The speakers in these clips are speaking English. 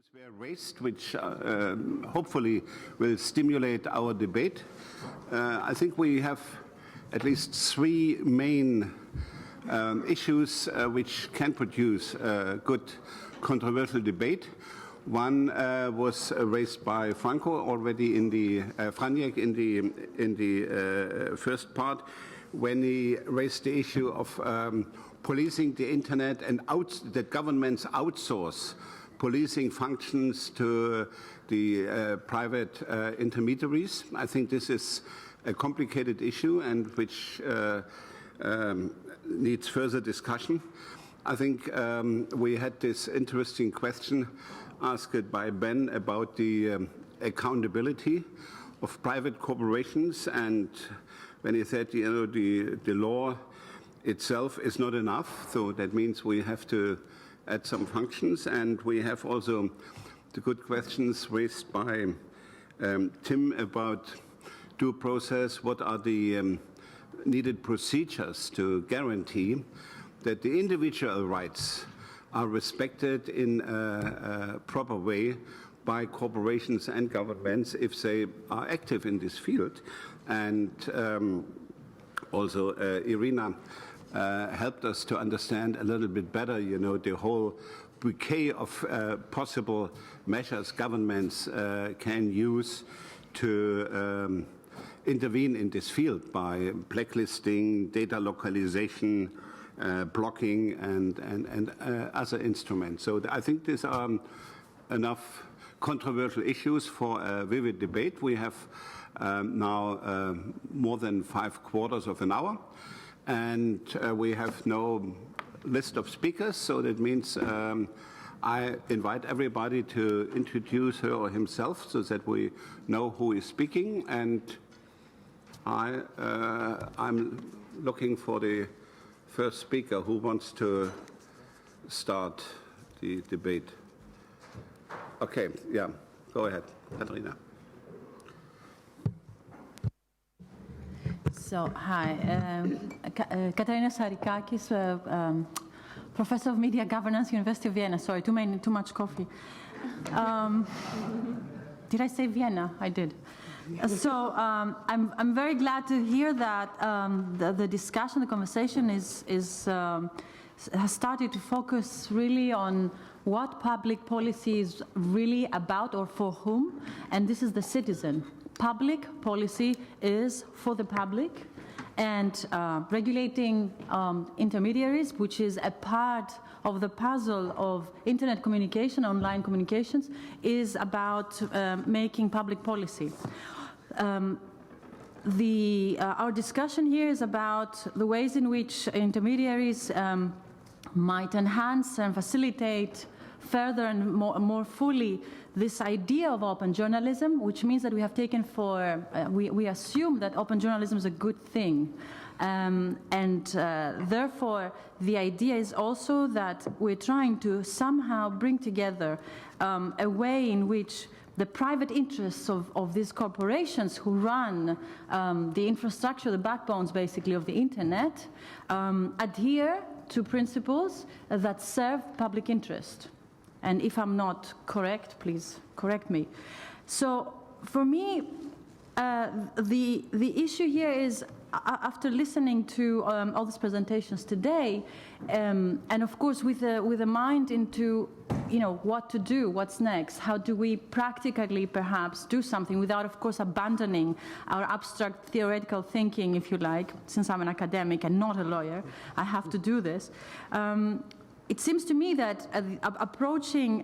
issues were raised, which hopefully will stimulate our debate. I think we have at least three main issues which can produce a good controversial debate. One was raised by Franco already in the Franjek in the first part, when he raised the issue of policing the internet and that governments outsource policing functions to the private intermediaries. I think this is a complicated issue and which needs further discussion. I think we had this interesting question asked by Ben about the accountability of private corporations, and when he said, you know, the law itself is not enough, so that means we have to add some functions. And we have also the good questions raised by Tim about due process. What are the needed procedures to guarantee that the individual rights are respected in a proper way by corporations and governments if they are active in this field? And also Irina helped us to understand a little bit better, you know, the whole bouquet of possible measures governments can use to intervene in this field by blacklisting, data localization, blocking, and other instruments. So I think these are enough controversial issues for a vivid debate. We have now more than 3/4 of an hour, and we have no list of speakers, so that means I invite everybody to introduce her or himself so that we know who is speaking, and I'm looking for the first speaker who wants to start the debate. Okay, yeah, go ahead, Katarina. So, hi, Katarina Sarikakis, Professor of Media Governance, University of Vienna. Sorry, too much coffee. Did I say Vienna? I did. So I'm very glad to hear that the discussion, the conversation has started to focus really on what public policy is really about or for whom, and this is the citizen. Public policy is for the public, and regulating intermediaries, which is a part of the puzzle of internet communication, online communications, is about making public policy. Our discussion here is about the ways in which intermediaries might enhance and facilitate further and more fully this idea of open journalism, which means that we have taken we assume that open journalism is a good thing. Therefore, the idea is also that we're trying to somehow bring together a way in which the private interests of these corporations who run the infrastructure, the backbones basically of the internet, adhere to principles that serve public interest. And if I'm not correct, please correct me. So for me, the issue here is, after listening to all these presentations today, and of course with a mind into, you know, what to do, what's next, how do we practically perhaps do something without, of course, abandoning our abstract theoretical thinking, if you like. Since I'm an academic and not a lawyer, I have to do this. It seems to me that approaching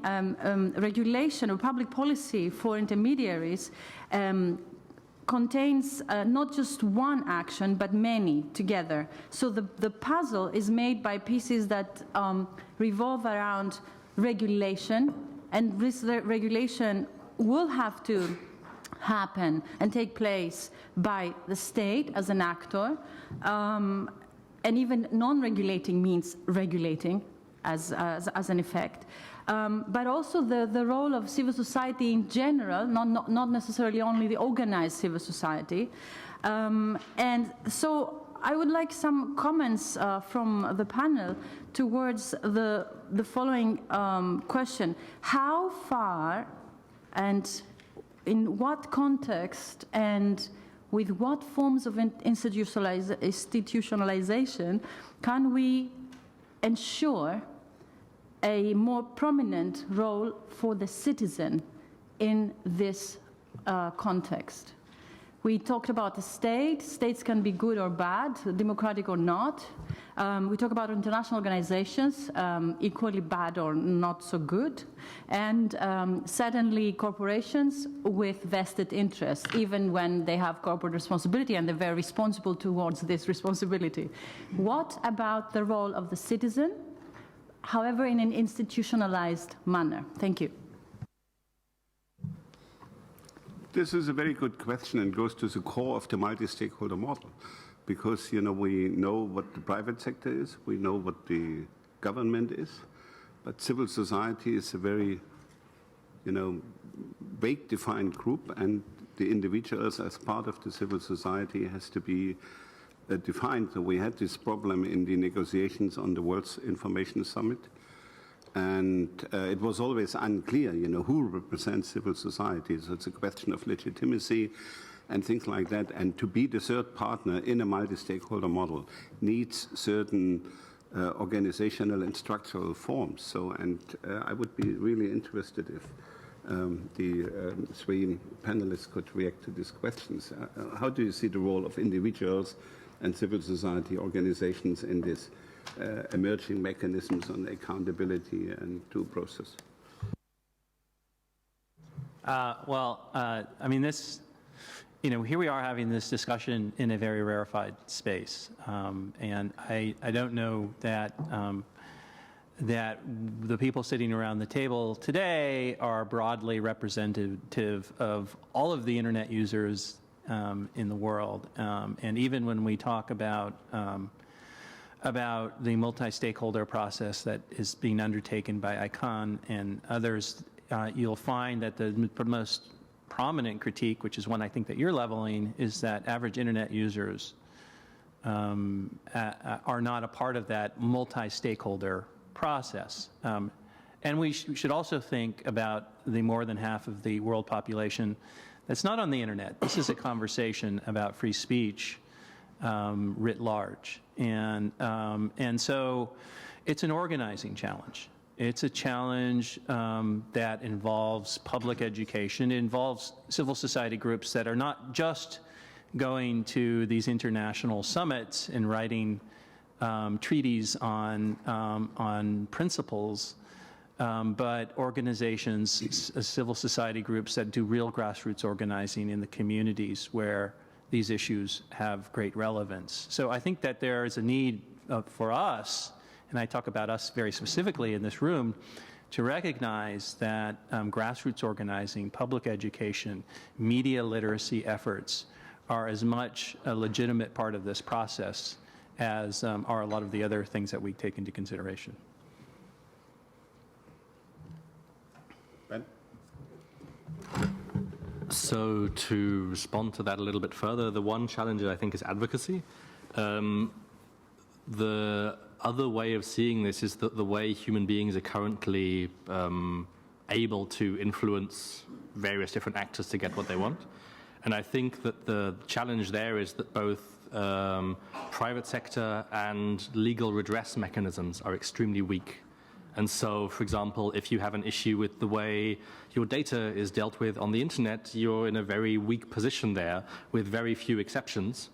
regulation or public policy for intermediaries contains not just one action, but many together. So the puzzle is made by pieces that revolve around regulation, and this regulation will have to happen and take place by the state as an actor, and even non-regulating means regulating as an effect. But also the role of civil society in general, not necessarily only the organized civil society. And so I would like some comments from the panel towards the following question. How far and in what context and with what forms of institutionalization can we ensure a more prominent role for the citizen in this context? We talked about the state. States can be good or bad, democratic or not. We talk about international organizations, equally bad or not so good. And certainly corporations with vested interests, even when they have corporate responsibility and they're very responsible towards this responsibility. What about the role of the citizen, however, in an institutionalized manner? Thank you. This is a very good question and goes to the core of the multi-stakeholder model, because we know what the private sector is, we know what the government is, but civil society is a very vague defined group, and the individuals as part of the civil society has to be defined. So we had this problem in the negotiations on the World Information Summit. And it was always unclear, who represents civil society. So it's a question of legitimacy and things like that. And to be the third partner in a multi-stakeholder model needs certain organizational and structural forms. So, I would be really interested if the three panelists could react to these questions. How do you see the role of individuals and civil society organizations in this emerging mechanisms on accountability and due process? I mean, this, here we are having this discussion in a very rarefied space, and I don't know that that the people sitting around the table today are broadly representative of all of the internet users in the world, and even when we talk about the multi-stakeholder process that is being undertaken by ICANN and others, you'll find that the most prominent critique, which is one I think that you're leveling, is that average internet users are not a part of that multi-stakeholder process. And we should also think about the more than half of the world population that's not on the internet. This is a conversation about free speech writ large. And so it's an organizing challenge. It's a challenge that involves public education. It involves civil society groups that are not just going to these international summits and writing treaties on principles, but organizations, civil society groups that do real grassroots organizing in the communities where these issues have great relevance. So I think that there is a need for us, and I talk about us very specifically in this room, to recognize that grassroots organizing, public education, media literacy efforts are as much a legitimate part of this process as are a lot of the other things that we take into consideration. Ben? So to respond to that a little bit further, the one challenge I think is advocacy. The other way of seeing this is that the way human beings are currently able to influence various different actors to get what they want. And I think that the challenge there is that both private sector and legal redress mechanisms are extremely weak. And so, for example, if you have an issue with the way your data is dealt with on the internet, you're in a very weak position there with very few exceptions,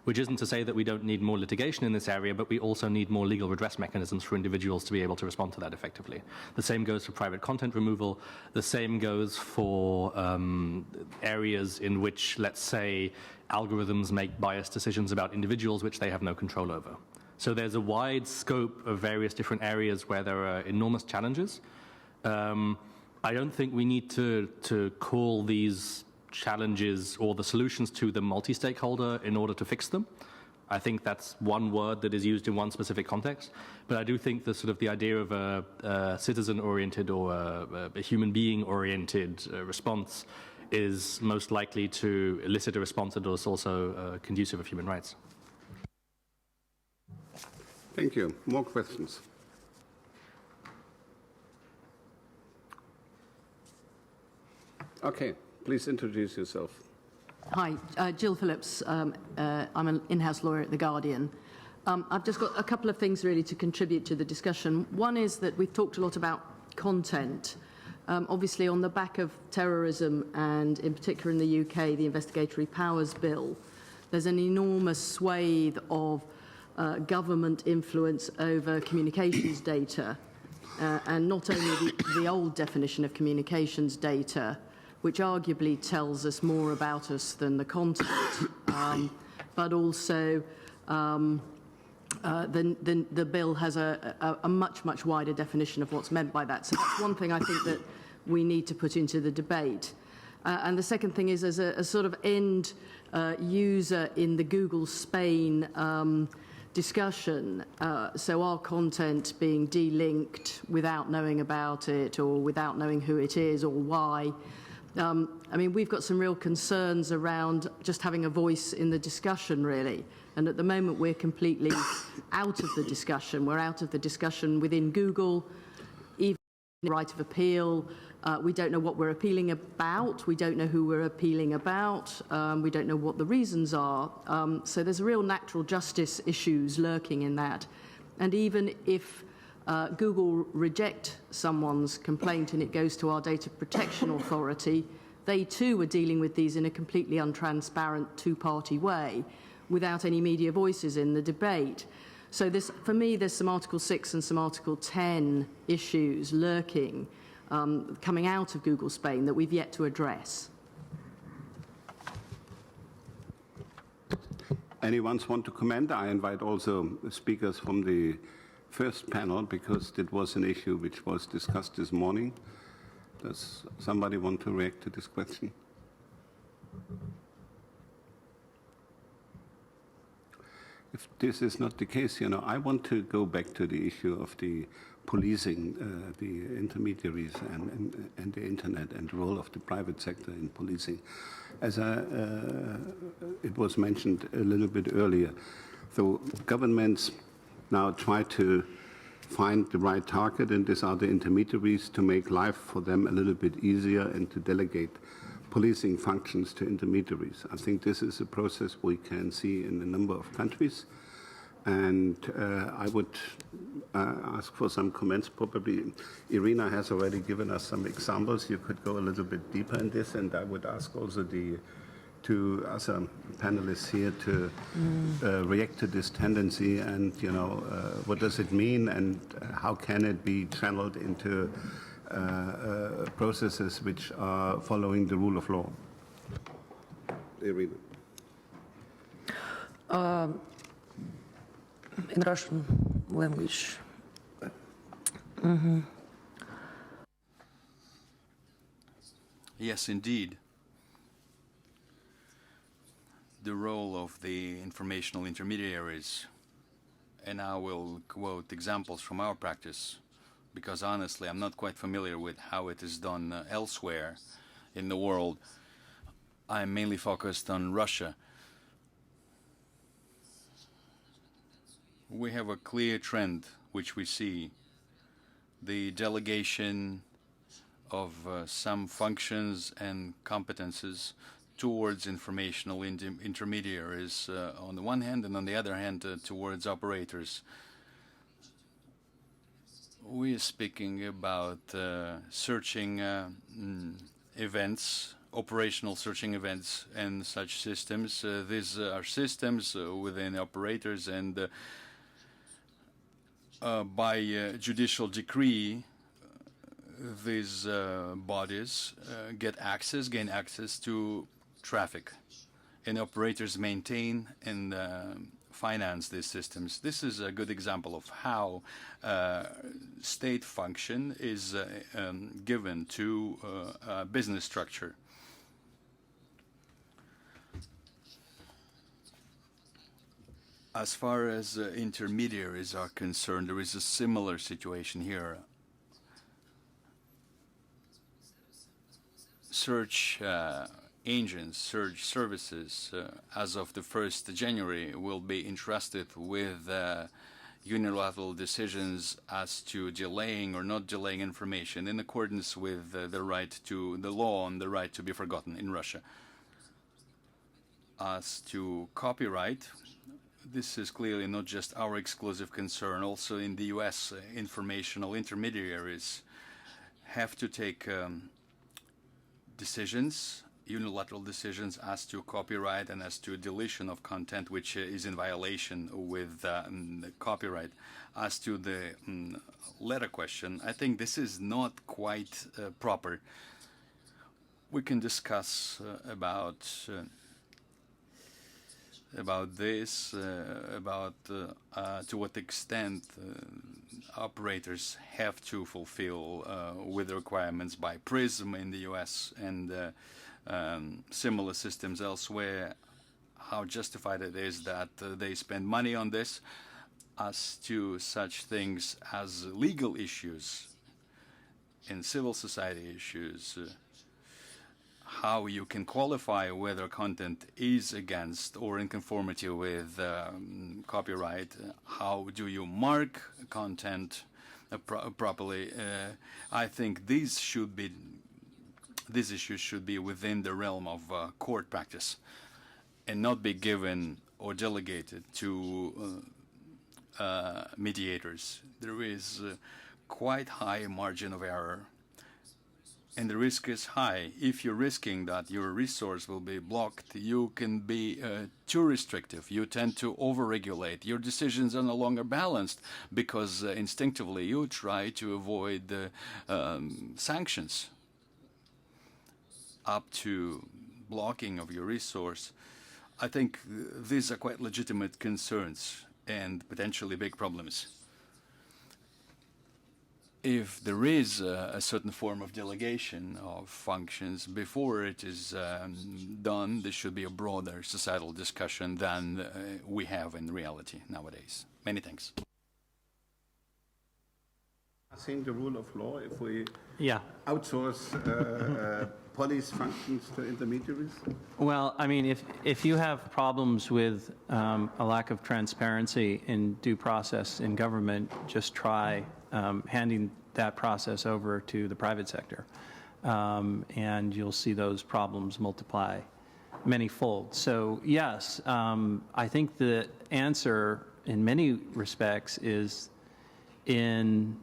which isn't to say that we don't need more litigation in this area, but we also need more legal redress mechanisms for individuals to be able to respond to that effectively. The same goes for private content removal. The same goes for areas in which, let's say, algorithms make biased decisions about individuals which they have no control over. So there's a wide scope of various different areas where there are enormous challenges. I don't think we need to call these challenges or the solutions to the multi-stakeholder in order to fix them. I think that's one word that is used in one specific context. But I do think the sort of the idea of a citizen-oriented or a human being-oriented response is most likely to elicit a response that is also conducive of human rights. Thank you. More questions? Okay, please introduce yourself. Hi, Jill Phillips. I'm an in-house lawyer at The Guardian. I've just got a couple of things really to contribute to the discussion. One is that we've talked a lot about content. Obviously, on the back of terrorism and in particular in the UK, the Investigatory Powers Bill, there's an enormous swathe of government influence over communications data, and not only the old definition of communications data, which arguably tells us more about us than the content, but also the bill has a much, much wider definition of what's meant by that. So that's one thing I think that we need to put into the debate. And the second thing is, as a sort of end user in the Google Spain discussion, so our content being delinked without knowing about it or without knowing who it is or why. I mean, we've got some real concerns around just having a voice in the discussion, really. And at the moment, we're completely out of the discussion. We're out of the discussion within Google, even the right of appeal. We don't know what we're appealing about. We don't know who we're appealing about. We don't know what the reasons are. So there's real natural justice issues lurking in that. And even if Google reject someone's complaint and it goes to our data protection authority, they too are dealing with these in a completely untransparent two-party way without any media voices in the debate. So this, for me, there's some Article 6 and some Article 10 issues lurking, coming out of Google Spain that we've yet to address. Anyone want to comment? I invite also speakers from the first panel, because it was an issue which was discussed this morning. Does somebody want to react to this question? If this is not the case, I want to go back to the issue of the policing, the intermediaries and the internet and the role of the private sector in policing. As it was mentioned a little bit earlier, so governments now try to find the right target, and these are the intermediaries, to make life for them a little bit easier and to delegate policing functions to intermediaries. I think this is a process we can see in a number of countries. And I would ask for some comments. Probably Irina has already given us some examples. You could go a little bit deeper in this, and I would ask also the two other panelists here to react to this tendency, and what does it mean, and how can it be channeled into processes which are following the rule of law. Irina. In Russian language. Yes, indeed. The role of the informational intermediaries, and I will quote examples from our practice, because honestly I'm not quite familiar with how it is done elsewhere in the world. I'm mainly focused on Russia. We have a clear trend which we see: the delegation of some functions and competences towards informational intermediaries on the one hand, and on the other hand towards operators. We are speaking about searching events, operational searching events and such systems. These are systems within operators, and by judicial decree, these bodies gain access to traffic, and operators maintain and finance these systems. This is a good example of how state function is given to a business structure. As far as intermediaries are concerned, there is a similar situation here. Search engines, search services, as of the 1st January, will be entrusted with unilateral decisions as to delaying or not delaying information in accordance with the right to the law and the right to be forgotten in Russia. As to copyright, this is clearly not just our exclusive concern. Also in the US, informational intermediaries have to take decisions, unilateral decisions as to copyright and as to deletion of content which is in violation with the copyright. As to the letter question, I think this is not quite proper. We can discuss about this, to what extent operators have to fulfill with the requirements by PRISM in the US and similar systems elsewhere, how justified it is that they spend money on this. As to such things as legal issues and civil society issues, how you can qualify whether content is against or in conformity with copyright, how do you mark content properly. I think these issues should be within the realm of court practice and not be given or delegated to mediators. There is quite high margin of error, and the risk is high. If you're risking that your resource will be blocked, you can be too restrictive. You tend to overregulate. Your decisions are no longer balanced because instinctively you try to avoid sanctions up to blocking of your resource. I think these are quite legitimate concerns and potentially big problems. If there is a certain form of delegation of functions before it is done, there should be a broader societal discussion than we have in reality nowadays. Many thanks. I think the rule of law, if we Yeah. outsource police functions to intermediaries? Well, I mean, if you have problems with a lack of transparency in due process in government, just try handing that process over to the private sector, and you'll see those problems multiply many-fold. So yes, I think the answer in many respects is in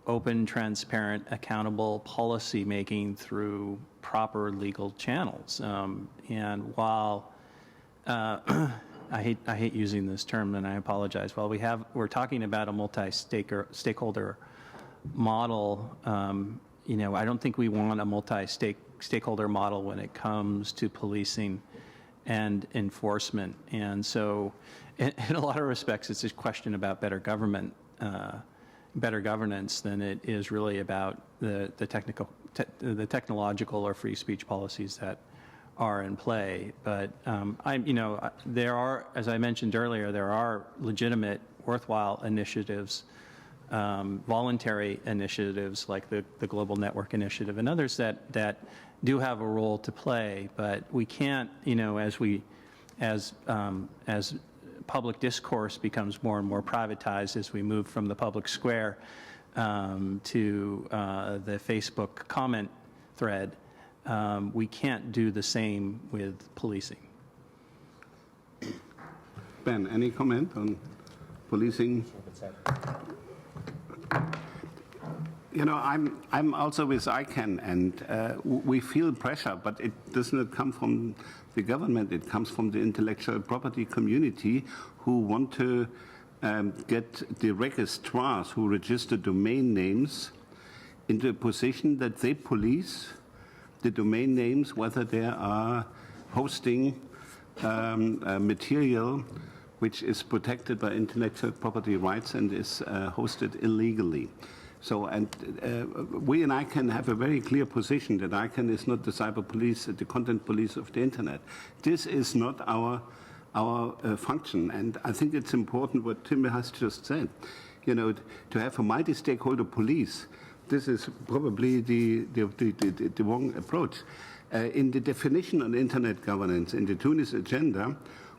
open, transparent, accountable policy making through proper legal channels. And while I hate using this term, and I apologize. While we're talking about a multi-stakeholder model, I don't think we want a multi-stakeholder model when it comes to policing and enforcement. And so, in a lot of respects, it's a question about better governance than it is really about the technological or free speech policies that are in play. But there are, as I mentioned earlier, there are legitimate, worthwhile initiatives, voluntary initiatives like the Global Network Initiative and others that do have a role to play. But we can't, as public discourse becomes more and more privatized as we move from the public square to the Facebook comment thread, we can't do the same with policing. Ben, any comment on policing? I'm also with ICANN, and we feel pressure, but it does not come from the government. It comes from the intellectual property community who want to get the registrars who register domain names into a position that they police the domain names, whether they are hosting material which is protected by intellectual property rights and is hosted illegally. So, and we in ICANN have a very clear position that ICANN is not the cyber police, the content police of the internet. This is not our function, and I think it's important what Tim has just said. To have a multi-stakeholder police, this is probably the wrong approach. In the definition on internet governance, in the Tunis agenda,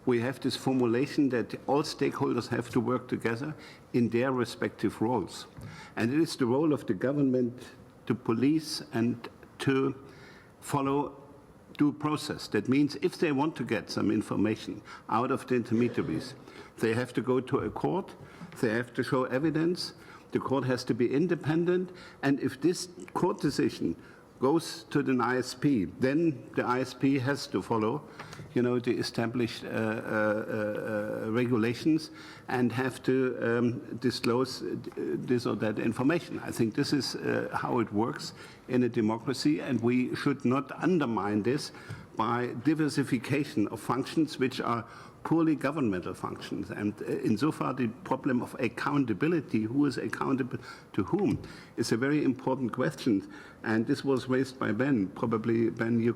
we have this formulation that all stakeholders have to work together in their respective roles. And it is the role of the government to police and to follow due process. That means if they want to get some information out of the intermediaries, they have to go to a court, they have to show evidence, the court has to be independent, and if this court decision goes to the ISP, then the ISP has to follow, the established regulations and have to disclose this or that information. I think this is how it works in a democracy, and we should not undermine this by diversification of functions which are purely governmental functions. And insofar, the problem of accountability, who is accountable to whom, is a very important question. And this was raised by Ben. Probably, Ben, you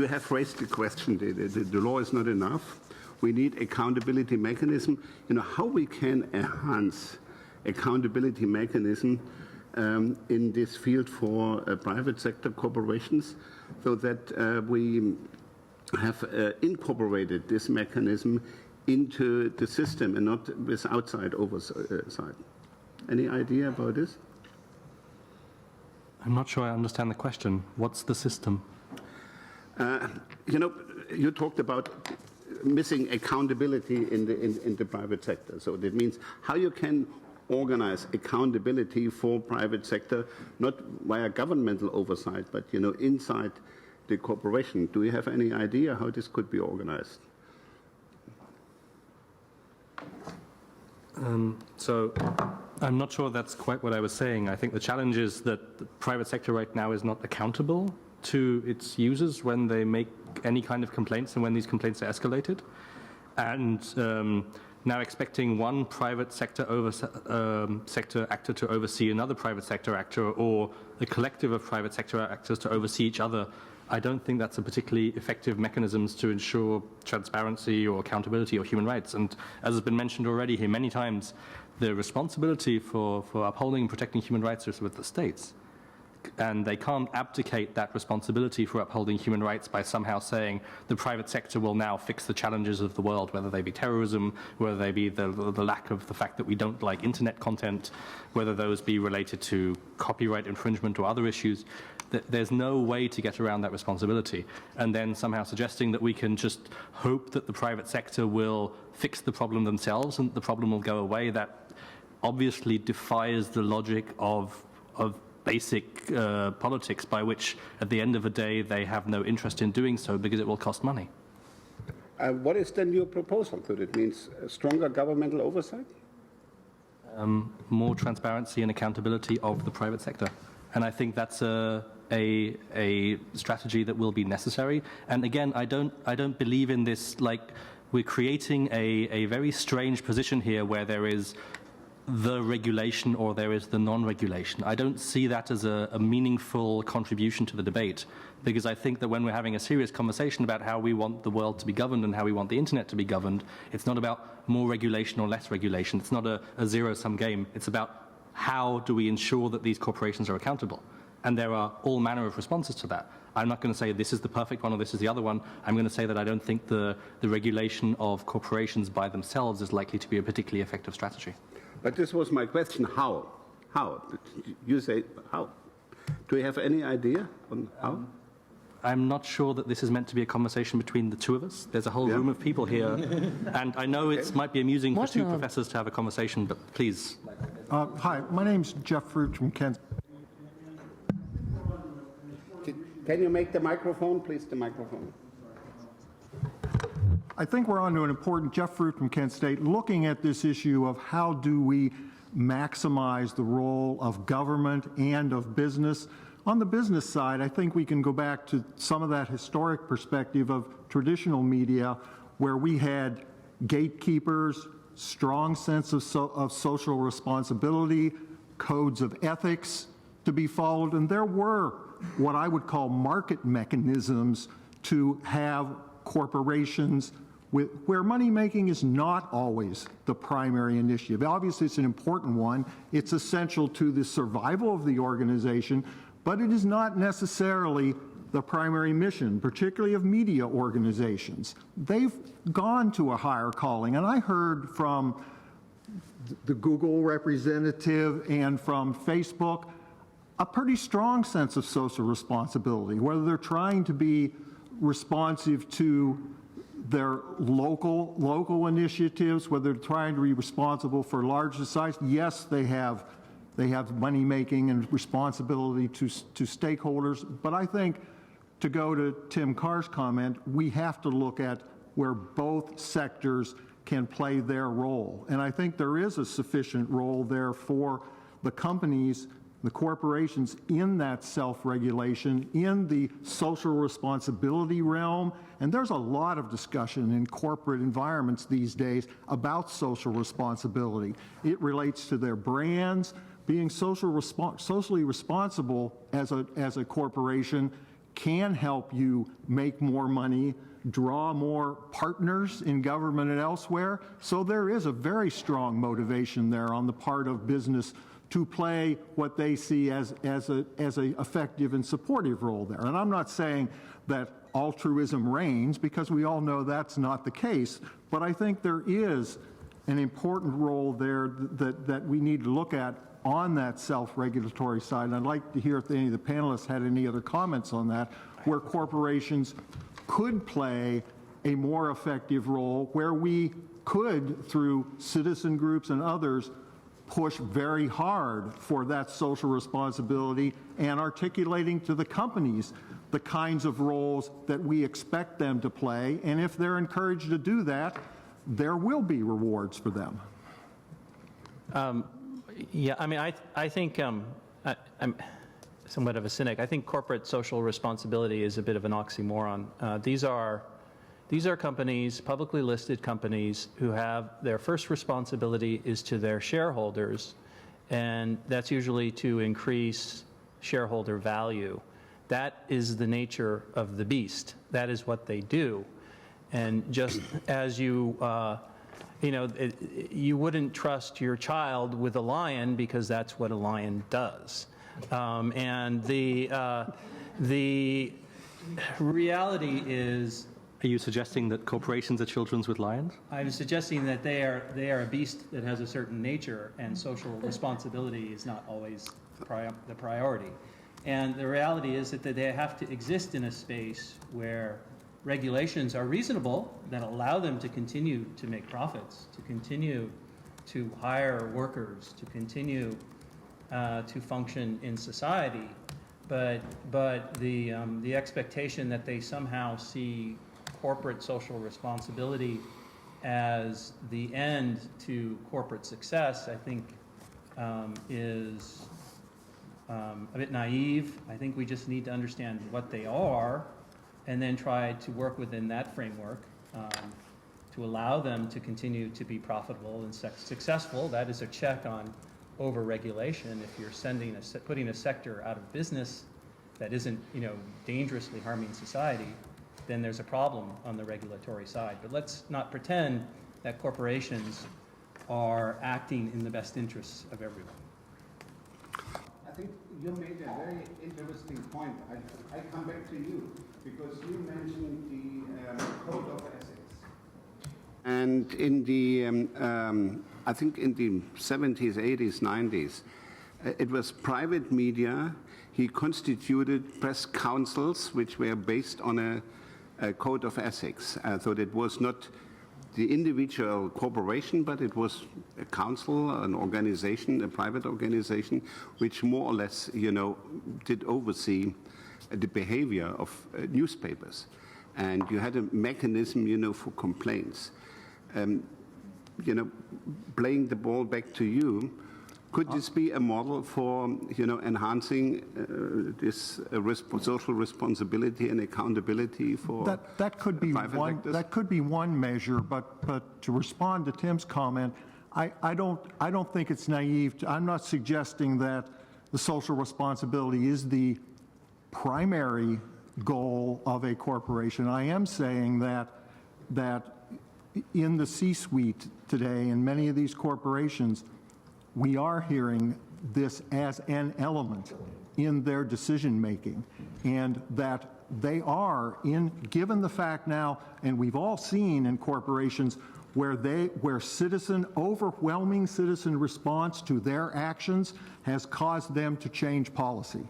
have raised the question. The law is not enough. We need accountability mechanism. How we can enhance accountability mechanism in this field for private sector corporations, so that we have incorporated this mechanism into the system and not with outside oversight. Any idea about this? I'm not sure I understand the question. What's the system? You talked about missing accountability in the private sector. So that means how you can organize accountability for private sector, not via governmental oversight, but inside the corporation. Do you have any idea how this could be organized? So I'm not sure that's quite what I was saying. I think the challenge is that the private sector right now is not accountable to its users when they make any kind of complaints and when these complaints are escalated. And now expecting one private sector actor to oversee another private sector actor, or the collective of private sector actors to oversee each other, I don't think that's a particularly effective mechanisms to ensure transparency or accountability or human rights. And as has been mentioned already here many times, the responsibility for upholding and protecting human rights is with the states. And they can't abdicate that responsibility for upholding human rights by somehow saying the private sector will now fix the challenges of the world, whether they be terrorism, whether they be the lack of the fact that we don't like internet content, whether those be related to copyright infringement or other issues. There's no way to get around that responsibility. And then somehow suggesting that we can just hope that the private sector will fix the problem themselves and the problem will go away, that obviously defies the logic of basic politics, by which at the end of the day they have no interest in doing so because it will cost money. What is then your proposal? Could it mean stronger governmental oversight? More transparency and accountability of the private sector. And I think that's a strategy that will be necessary. And again, I don't believe in this, like, we're creating a very strange position here where there is the regulation or there is the non-regulation. I don't see that as a meaningful contribution to the debate, because I think that when we're having a serious conversation about how we want the world to be governed and how we want the internet to be governed, it's not about more regulation or less regulation. It's not a zero-sum game. It's about how do we ensure that these corporations are accountable. And there are all manner of responses to that. I'm not going to say this is the perfect one or this is the other one. I'm going to say that I don't think the regulation of corporations by themselves is likely to be a particularly effective strategy. But this was my question, how? How? You say how? Do you have any idea on how? I'm not sure that this is meant to be a conversation between the two of us. There's a whole room of people here, and I know it might be amusing for two professors to have a conversation, but please. Hi, my name's Jeff Fruit from Kent. Can you make the microphone, please, the microphone? I think we're on to an important, Jeff Fruit from Kent State, looking at this issue of how do we maximize the role of government and of business. On the business side, I think we can go back to some of that historic perspective of traditional media where we had gatekeepers, strong sense of social responsibility, codes of ethics to be followed, and there were what I would call market mechanisms to have corporations where money making is not always the primary initiative. Obviously, it's an important one. It's essential to the survival of the organization, but it is not necessarily the primary mission, particularly of media organizations. They've gone to a higher calling, and I heard from the Google representative and from Facebook a pretty strong sense of social responsibility, whether they're trying to be responsive to their local initiatives, whether they're trying to be responsible for large societies. Yes, they have money making and responsibility to stakeholders, but I think, to go to Tim Carr's comment, we have to look at where both sectors can play their role. And I think there is a sufficient role there for the companies, the corporations, in that self-regulation, in the social responsibility realm. And there's a lot of discussion in corporate environments these days about social responsibility. It relates to their brands. Being socially responsible as a corporation can help you make more money, draw more partners in government and elsewhere. So there is a very strong motivation there on the part of business to play what they see as a effective and supportive role there. And I'm not saying that altruism reigns, because we all know that's not the case, but I think there is an important role there that we need to look at on that self-regulatory side. And I'd like to hear if any of the panelists had any other comments on that, where corporations could play a more effective role, where we could, through citizen groups and others, push very hard for that social responsibility and articulating to the companies the kinds of roles that we expect them to play. And if they're encouraged to do that, there will be rewards for them. Yeah, I mean, I think I'm somewhat of a cynic. I think corporate social responsibility is a bit of an oxymoron. These are companies, publicly listed companies, who have their first responsibility is to their shareholders, and that's usually to increase shareholder value. That is the nature of the beast. That is what they do. And just as you wouldn't trust your child with a lion because that's what a lion does. And the reality is... Are you suggesting that corporations are children with lions? I'm suggesting that they are a beast that has a certain nature, and social responsibility is not always the priority. And the reality is that they have to exist in a space where regulations are reasonable, that allow them to continue to make profits, to continue to hire workers, to continue to function in society, but the expectation that they somehow see corporate social responsibility as the end to corporate success, I think is a bit naive. I think we just need to understand what they are and then try to work within that framework to allow them to continue to be profitable and successful. That is a check on over-regulation. If you're putting a sector out of business that isn't, dangerously harming society, then there's a problem on the regulatory side. But let's not pretend that corporations are acting in the best interests of everyone. I think you made a very interesting point. I come back to you because you mentioned the code of ethics. And in the, I think in the 70s, 80s, 90s, it was private media. He constituted press councils which were based on a code of ethics. So it was not the individual corporation, but it was a council, an organization, a private organization, which more or less, did oversee the behavior of newspapers. And you had a mechanism, for complaints. Playing the ball back to you, could this be a model for, enhancing this social responsibility and accountability for that could be one actors? That could be one measure, but to respond to Tim's comment, I don't think it's naive. I'm not suggesting that the social responsibility is the primary goal of a corporation. I am saying that in the C-suite today, in many of these corporations, we are hearing this as an element in their decision-making, and that they are, given the fact now, and we've all seen in corporations where overwhelming citizen response to their actions has caused them to change policy.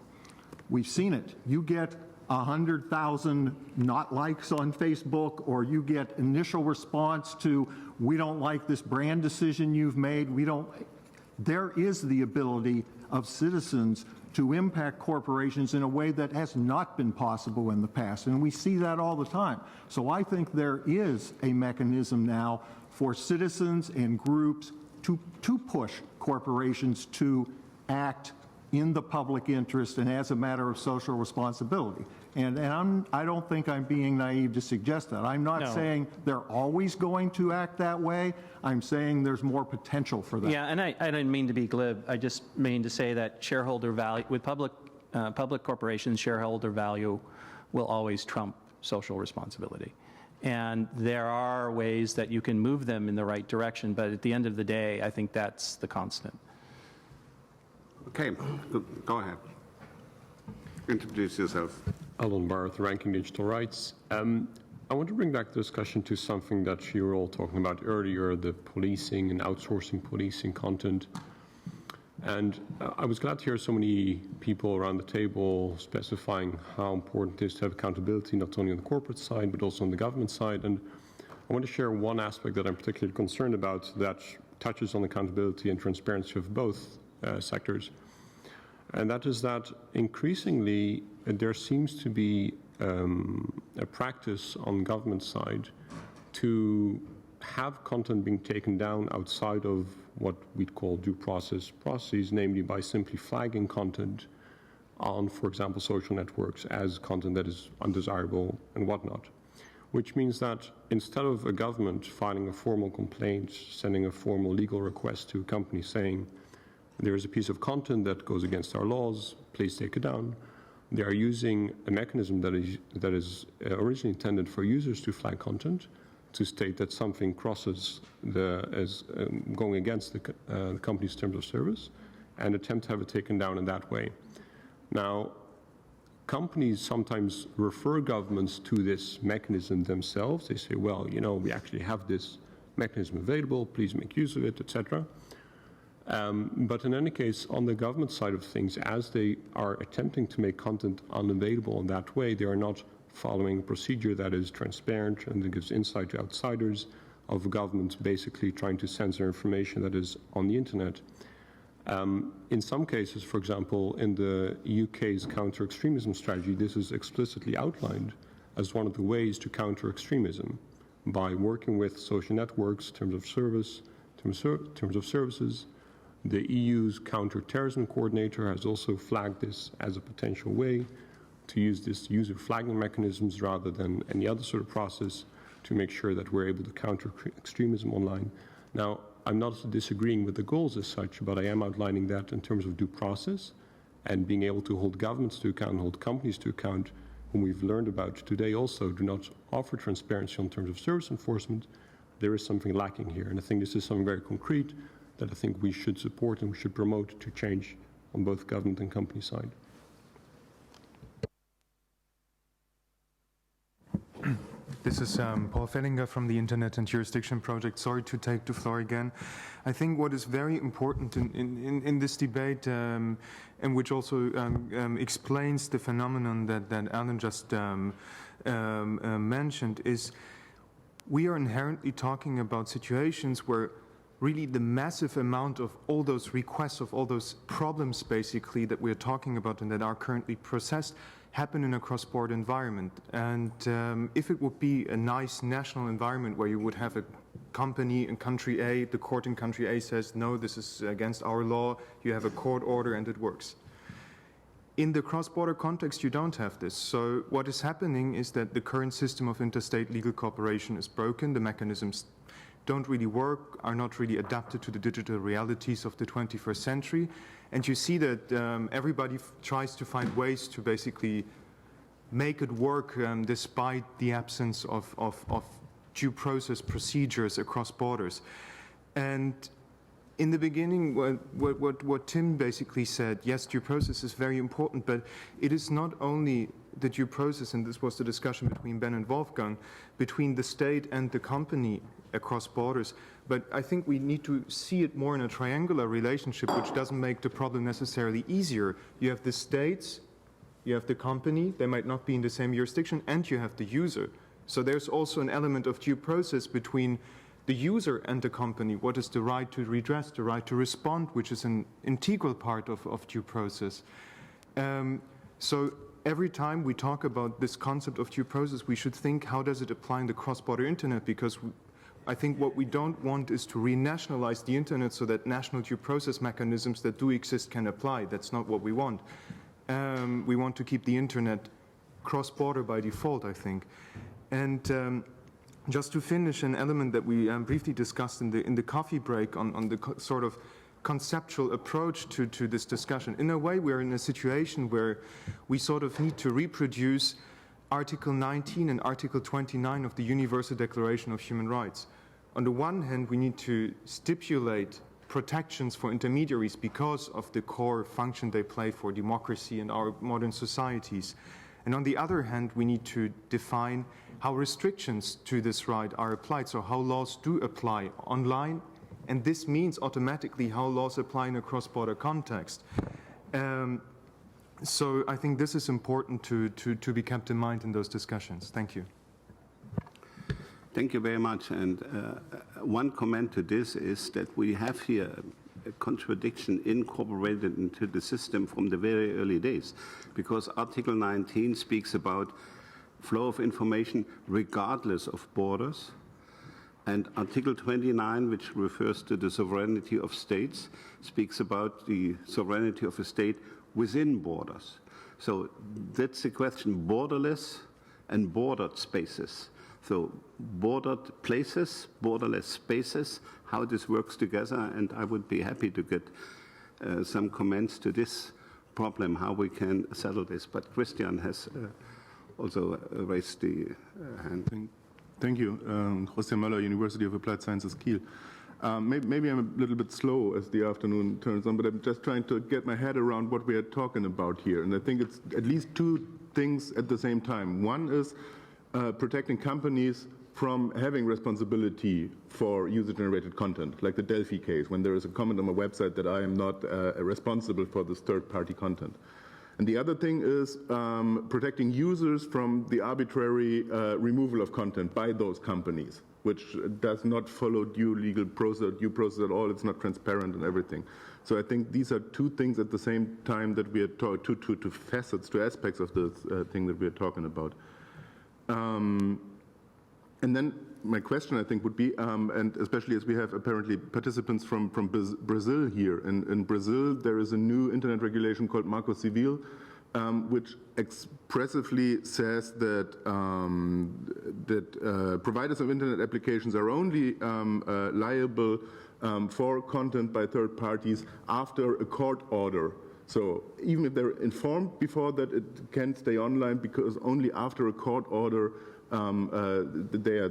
We've seen it. You get 100,000 not likes on Facebook, or you get initial response to, we don't like this brand decision you've made, there is the ability of citizens to impact corporations in a way that has not been possible in the past, and we see that all the time. So I think there is a mechanism now for citizens and groups to push corporations to act in the public interest and as a matter of social responsibility. And I don't think I'm being naive to suggest that. I'm not saying they're always going to act that way. I'm saying there's more potential for that. Yeah, and I didn't mean to be glib. I just mean to say that shareholder value, with public corporations, shareholder value will always trump social responsibility. And there are ways that you can move them in the right direction, but at the end of the day, I think that's the constant. Okay, go ahead. Introduce yourself. Alan Barth, Ranking Digital Rights. I want to bring back the discussion to something that you were all talking about earlier, the policing and outsourcing policing content. And I was glad to hear so many people around the table specifying how important it is to have accountability, not only on the corporate side, but also on the government side. And I want to share one aspect that I'm particularly concerned about that touches on accountability and transparency of both sectors. And that is that increasingly there seems to be a practice on government side to have content being taken down outside of what we'd call due processes, namely by simply flagging content on, for example, social networks as content that is undesirable and whatnot. Which means that instead of a government filing a formal complaint, sending a formal legal request to a company saying, there is a piece of content that goes against our laws, please take it down, they are using a mechanism that is originally intended for users to flag content, to state that something crosses going against the company's terms of service, and attempt to have it taken down in that way. Now, companies sometimes refer governments to this mechanism themselves. They say, well, you know, we actually have this mechanism available, please make use of it, etc. But in any case, on the government side of things, as they are attempting to make content unavailable in that way, they are not following a procedure that is transparent and that gives insight to outsiders of governments basically trying to censor information that is on the internet. In some cases, for example, in the UK's counter-extremism strategy, this is explicitly outlined as one of the ways to counter extremism by working with social networks, terms of services. The EU's counter-terrorism coordinator has also flagged this as a potential way to use this user flagging mechanisms rather than any other sort of process to make sure that we're able to counter extremism online. Now, I'm not disagreeing with the goals as such, but I am outlining that in terms of due process and being able to hold governments to account, hold companies to account, whom we've learned about today also do not offer transparency in terms of service enforcement. There is something lacking here, and I think this is something very concrete that I think we should support and we should promote to change on both government and company side. This is Paul Fellinger from the Internet and Jurisdiction Project. Sorry to take the floor again. I think what is very important in this debate, and which also explains the phenomenon that Alan just mentioned, is we are inherently talking about situations where really the massive amount of all those requests, of all those problems basically that we're talking about and that are currently processed happen in a cross-border environment. And if it would be a nice national environment where you would have a company in country A, the court in country A says, no, this is against our law, you have a court order and it works. In the cross-border context, you don't have this. So what is happening is that the current system of interstate legal cooperation is broken, the mechanisms don't really work, are not really adapted to the digital realities of the 21st century. And you see that everybody tries to find ways to basically make it work despite the absence of due process procedures across borders. And in the beginning, what Tim basically said, yes, due process is very important, but it is not only the due process, and this was the discussion between Ben and Wolfgang, between the state and the company across borders, but I think we need to see it more in a triangular relationship, which doesn't make the problem necessarily easier. You have the states, you have the company, they might not be in the same jurisdiction, and you have the user. So there's also an element of due process between the user and the company. What is the right to redress, the right to respond, which is an integral part of due process. So every time we talk about this concept of due process, we should think, how does it apply in the cross-border internet? Because I think what we don't want is to renationalize the internet so that national due process mechanisms that do exist can apply. That's not what we want. We want to keep the internet cross-border by default, I think. And just to finish, an element that we briefly discussed in the coffee break on the sort of conceptual approach to this discussion. In a way, we're in a situation where we sort of need to reproduce Article 19 and Article 29 of the Universal Declaration of Human Rights. On the one hand, we need to stipulate protections for intermediaries because of the core function they play for democracy in our modern societies. And on the other hand, we need to define how restrictions to this right are applied, so how laws do apply online, and this means automatically how laws apply in a cross-border context. So I think this is important to be kept in mind in those discussions. Thank you. Thank you very much. And one comment to this is that we have here a contradiction incorporated into the system from the very early days, because Article 19 speaks about flow of information regardless of borders, and Article 29, which refers to the sovereignty of states, speaks about the sovereignty of a state within borders. So that's the question, borderless and bordered spaces. So bordered places, borderless spaces, how this works together, and I would be happy to get some comments to this problem, how we can settle this. But Christian has also raised the hand. Thank you. Christian Möller, University of Applied Sciences, Kiel. Maybe I'm a little bit slow as the afternoon turns on, but I'm just trying to get my head around what we are talking about here. And I think it's at least two things at the same time. One is protecting companies from having responsibility for user-generated content, like the Delphi case, when there is a comment on my website that I am not responsible for this third-party content. And the other thing is protecting users from the arbitrary removal of content by those companies, which does not follow due process at all. It's not transparent and everything. So I think these are two things at the same time that we are two facets, two aspects of this thing that we are talking about. And then my question, I think, would be, and especially as we have apparently participants from Brazil here. In Brazil, there is a new internet regulation called Marco Civil, which expressively says that providers of internet applications are only liable for content by third parties after a court order. So even if they're informed before that, it can stay online, because only after a court order they are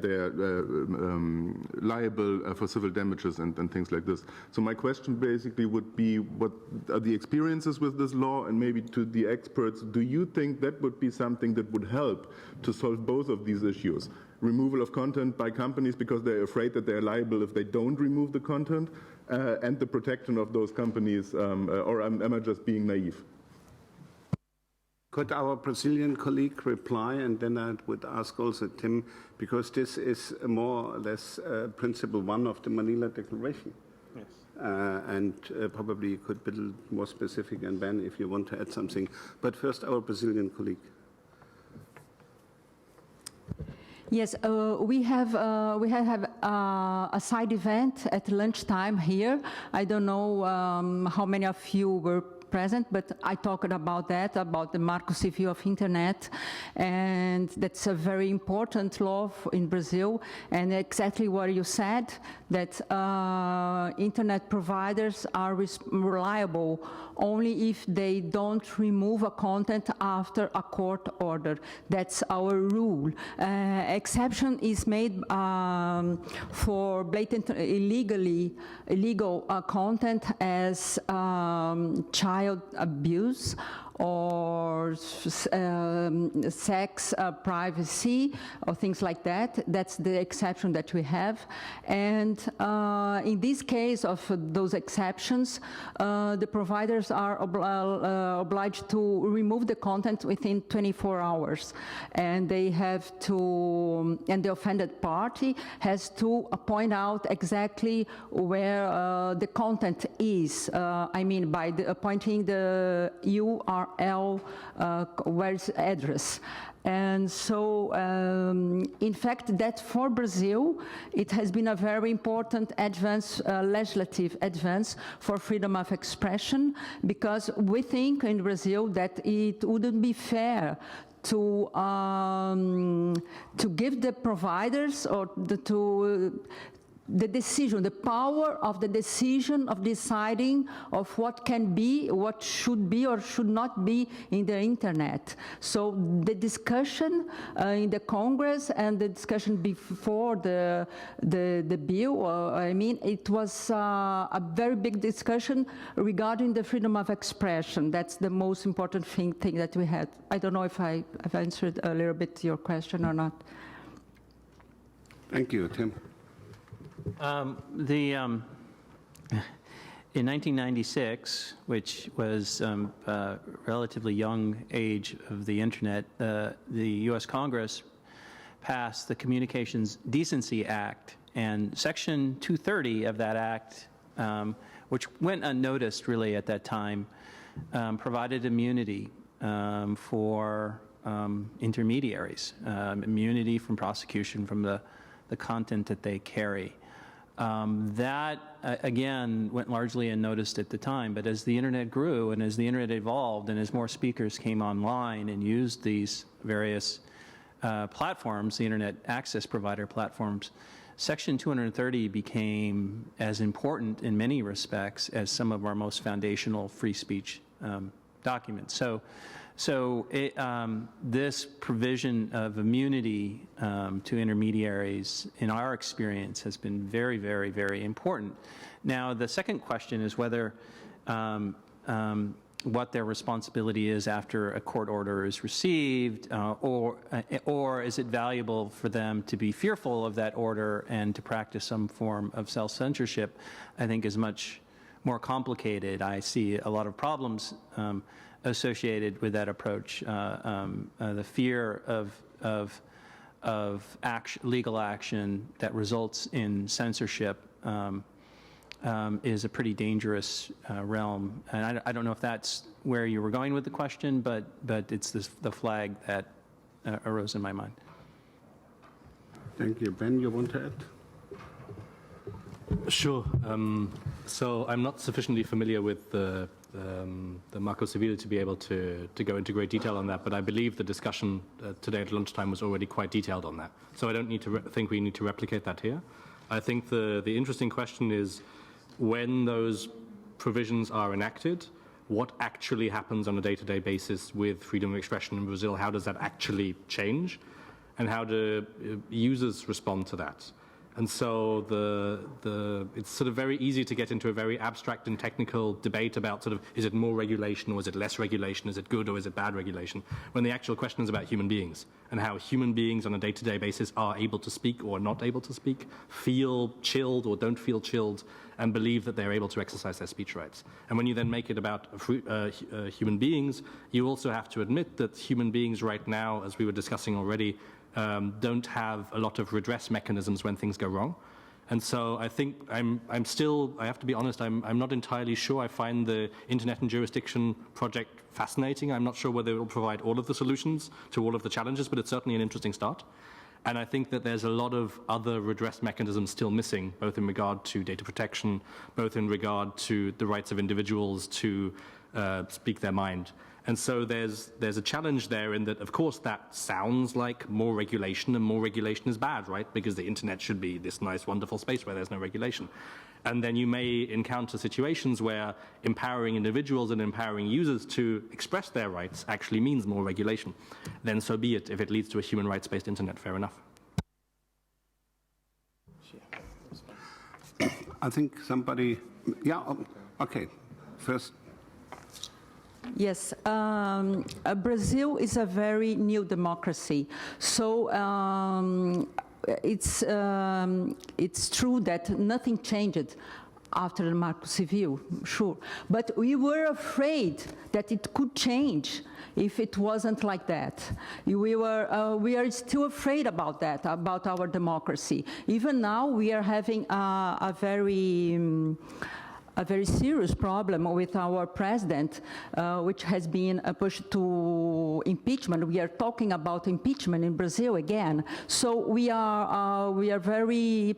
liable for civil damages and things like this. So my question basically would be, what are the experiences with this law, and maybe to the experts, do you think that would be something that would help to solve both of these issues? Removal of content by companies because they're afraid that they're liable if they don't remove the content, and the protection of those companies, or am I just being naive? Could our Brazilian colleague reply, and then I would ask also Tim, because this is more or less principle one of the Manila Declaration. Yes. And probably you could be a little more specific, and Ben, if you want to add something. But first, our Brazilian colleague. Yes, we have a side event at lunchtime here. I don't know how many of you were present, but I talked about that, about the Marco Civil of Internet, and that's a very important law in Brazil, and exactly what you said, that internet providers are reliable only if they don't remove a content after a court order. That's our rule. Exception is made for blatant illegal content as child abuse or sex privacy or things like that. That's the exception that we have. And in this case of those exceptions, the providers are obliged to remove the content within 24 hours. And they have to, and the offended party has to point out exactly where the content is. I mean, by pointing the URL, where's address. And so, in fact, that for Brazil, it has been a very important advance, legislative advance for freedom of expression, because we think in Brazil that it wouldn't be fair to give the providers or the decision, the power of the decision of deciding of what can be, what should be or should not be in the internet. So the discussion in the Congress and the discussion before the bill, I mean, it was a very big discussion regarding the freedom of expression. That's the most important thing that we had. I don't know if I've answered a little bit your question or not. Thank you, Tim. In 1996, which was a relatively young age of the internet, the U.S. Congress passed the Communications Decency Act, and Section 230 of that act, which went unnoticed really at that time, provided immunity for intermediaries, immunity from prosecution from the content that they carry. That, again, went largely unnoticed at the time, but as the internet grew and as the internet evolved and as more speakers came online and used these various platforms, the internet access provider platforms, Section 230 became as important in many respects as some of our most foundational free speech documents. So this provision of immunity to intermediaries, in our experience, has been very, very, very important. Now, the second question is whether what their responsibility is after a court order is received, or is it valuable for them to be fearful of that order and to practice some form of self-censorship, I think is much more complicated. I see a lot of problems associated with that approach. The fear of legal action that results in censorship is a pretty dangerous realm. And I don't know if that's where you were going with the question, but it's the flag that arose in my mind. Thank you. Ben, you want to add? Sure. So I'm not sufficiently familiar with the Marco Civil to be able to go into great detail on that, but I believe the discussion today at lunchtime was already quite detailed on that. So I don't need to think we need to replicate that here. I think the interesting question is, when those provisions are enacted, what actually happens on a day-to-day basis with freedom of expression in Brazil? How does that actually change? And how do users respond to that? And so it's sort of very easy to get into a very abstract and technical debate about sort of, is it more regulation or is it less regulation? Is it good or is it bad regulation? When the actual question is about human beings and how human beings on a day-to-day basis are able to speak or not able to speak, feel chilled or don't feel chilled, and believe that they're able to exercise their speech rights. And when you then make it about human beings, you also have to admit that human beings right now, as we were discussing already, don't have a lot of redress mechanisms when things go wrong. And so I think I'm still, I have to be honest, I'm not entirely sure. I find the Internet and Jurisdiction project fascinating. I'm not sure whether it will provide all of the solutions to all of the challenges, but it's certainly an interesting start. And I think that there's a lot of other redress mechanisms still missing, both in regard to data protection, both in regard to the rights of individuals to speak their mind. And so there's a challenge there in that, of course, that sounds like more regulation, and more regulation is bad, right? Because the internet should be this nice, wonderful space where there's no regulation. And then you may encounter situations where empowering individuals and empowering users to express their rights actually means more regulation. Then so be it. If it leads to a human rights-based internet, fair enough. I think somebody, yeah, okay, first. Yes, Brazil is a very new democracy, so it's true that nothing changed after the Marco Civil, sure, but we were afraid that it could change if it wasn't like that. We are still afraid about that, about our democracy. Even now, we are having a very serious problem with our president, which has been pushed to impeachment. We are talking about impeachment in Brazil again. So we are very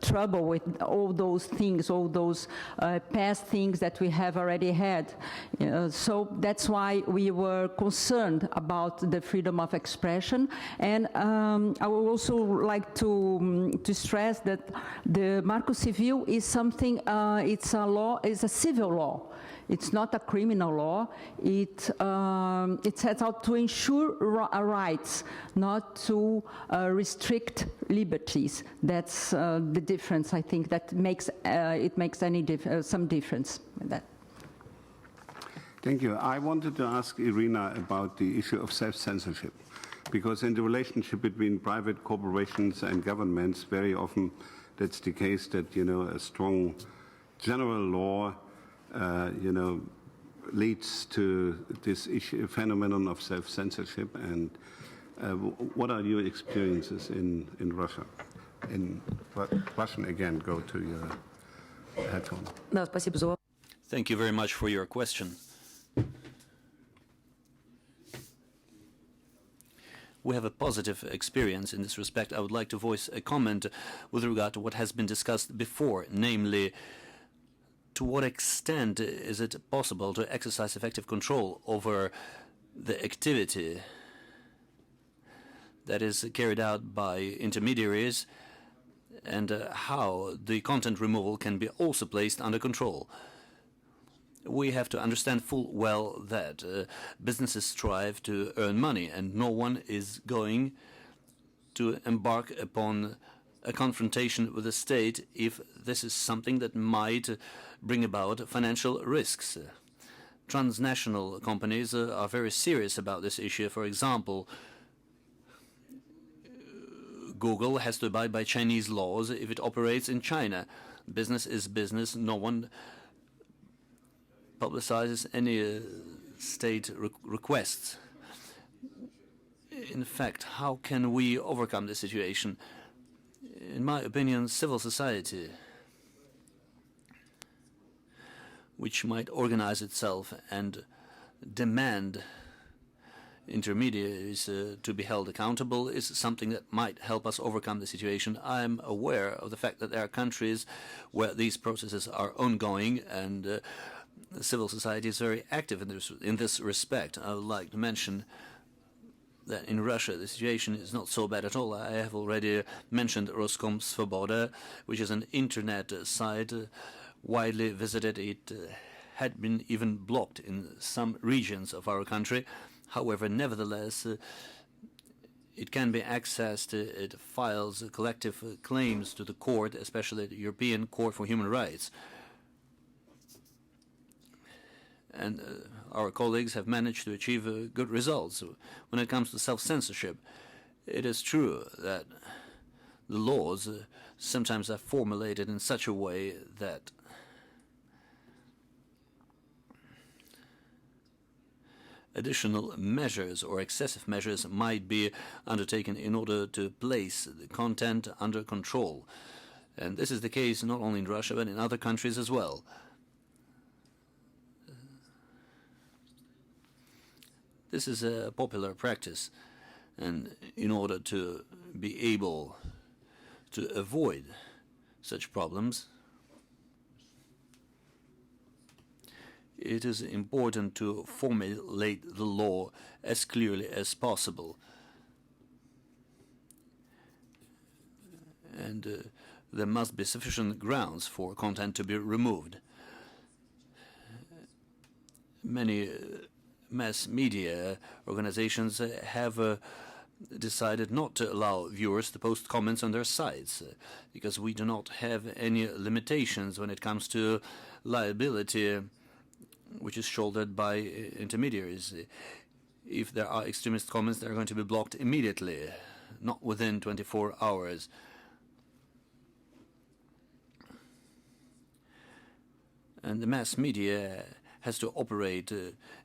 trouble with all those things, all those past things that we have already had. So that's why we were concerned about the freedom of expression. And I would also like to stress that the Marco Civil is something, it's a law, it's a civil law. It's not a criminal law. It sets out to ensure rights, not to restrict liberties. That's the difference, I think, that makes it makes some difference with that. Thank you. I wanted to ask Irina about the issue of self-censorship, because in the relationship between private corporations and governments, very often that's the case that, you know, a strong general law leads to this issue, phenomenon of self-censorship. And what are your experiences in Russia? In Russian, again, go to your headphone. Thank you very much for your question. We have a positive experience in this respect. I would like to voice a comment with regard to what has been discussed before, namely, to what extent is it possible to exercise effective control over the activity that is carried out by intermediaries, and how the content removal can be also placed under control? We have to understand full well that businesses strive to earn money, and no one is going to embark upon a confrontation with the state if this is something that might bring about financial risks. Transnational companies are very serious about this issue. For example, Google has to abide by Chinese laws if it operates in China. Business is business. No one publicizes any state requests. In fact, how can we overcome this situation? In my opinion, civil society, which might organize itself and demand intermediaries to be held accountable, is something that might help us overcome the situation. I'm aware of the fact that there are countries where these processes are ongoing, and civil society is very active in this respect. I would like to mention that in Russia the situation is not so bad at all. I have already mentioned Roskom Svoboda, which is an internet site widely visited. It had been even blocked in some regions of our country. However, nevertheless, it can be accessed. It files collective claims to the court, especially the European Court for Human Rights. And our colleagues have managed to achieve good results. When it comes to self-censorship, it is true that the laws sometimes are formulated in such a way that additional measures or excessive measures might be undertaken in order to place the content under control. And this is the case not only in Russia, but in other countries as well. This is a popular practice, and in order to be able to avoid such problems, it is important to formulate the law as clearly as possible. And there must be sufficient grounds for content to be removed. Many mass media organizations have decided not to allow viewers to post comments on their sites because we do not have any limitations when it comes to liability, which is shouldered by intermediaries. If there are extremist comments, they're going to be blocked immediately, not within 24 hours. And the mass media has to operate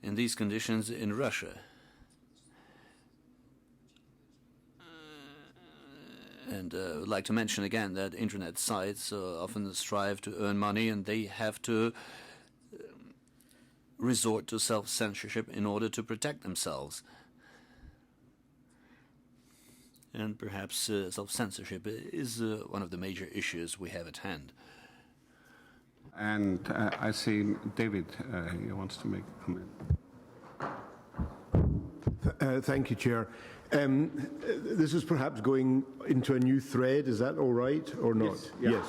in these conditions in Russia. And I would like to mention again that internet sites often strive to earn money, and they have to resort to self-censorship in order to protect themselves. And perhaps self-censorship is one of the major issues we have at hand. And I see David he wants to make a comment. Thank you, Chair. This is perhaps going into a new thread. Is that all right or not? Yes.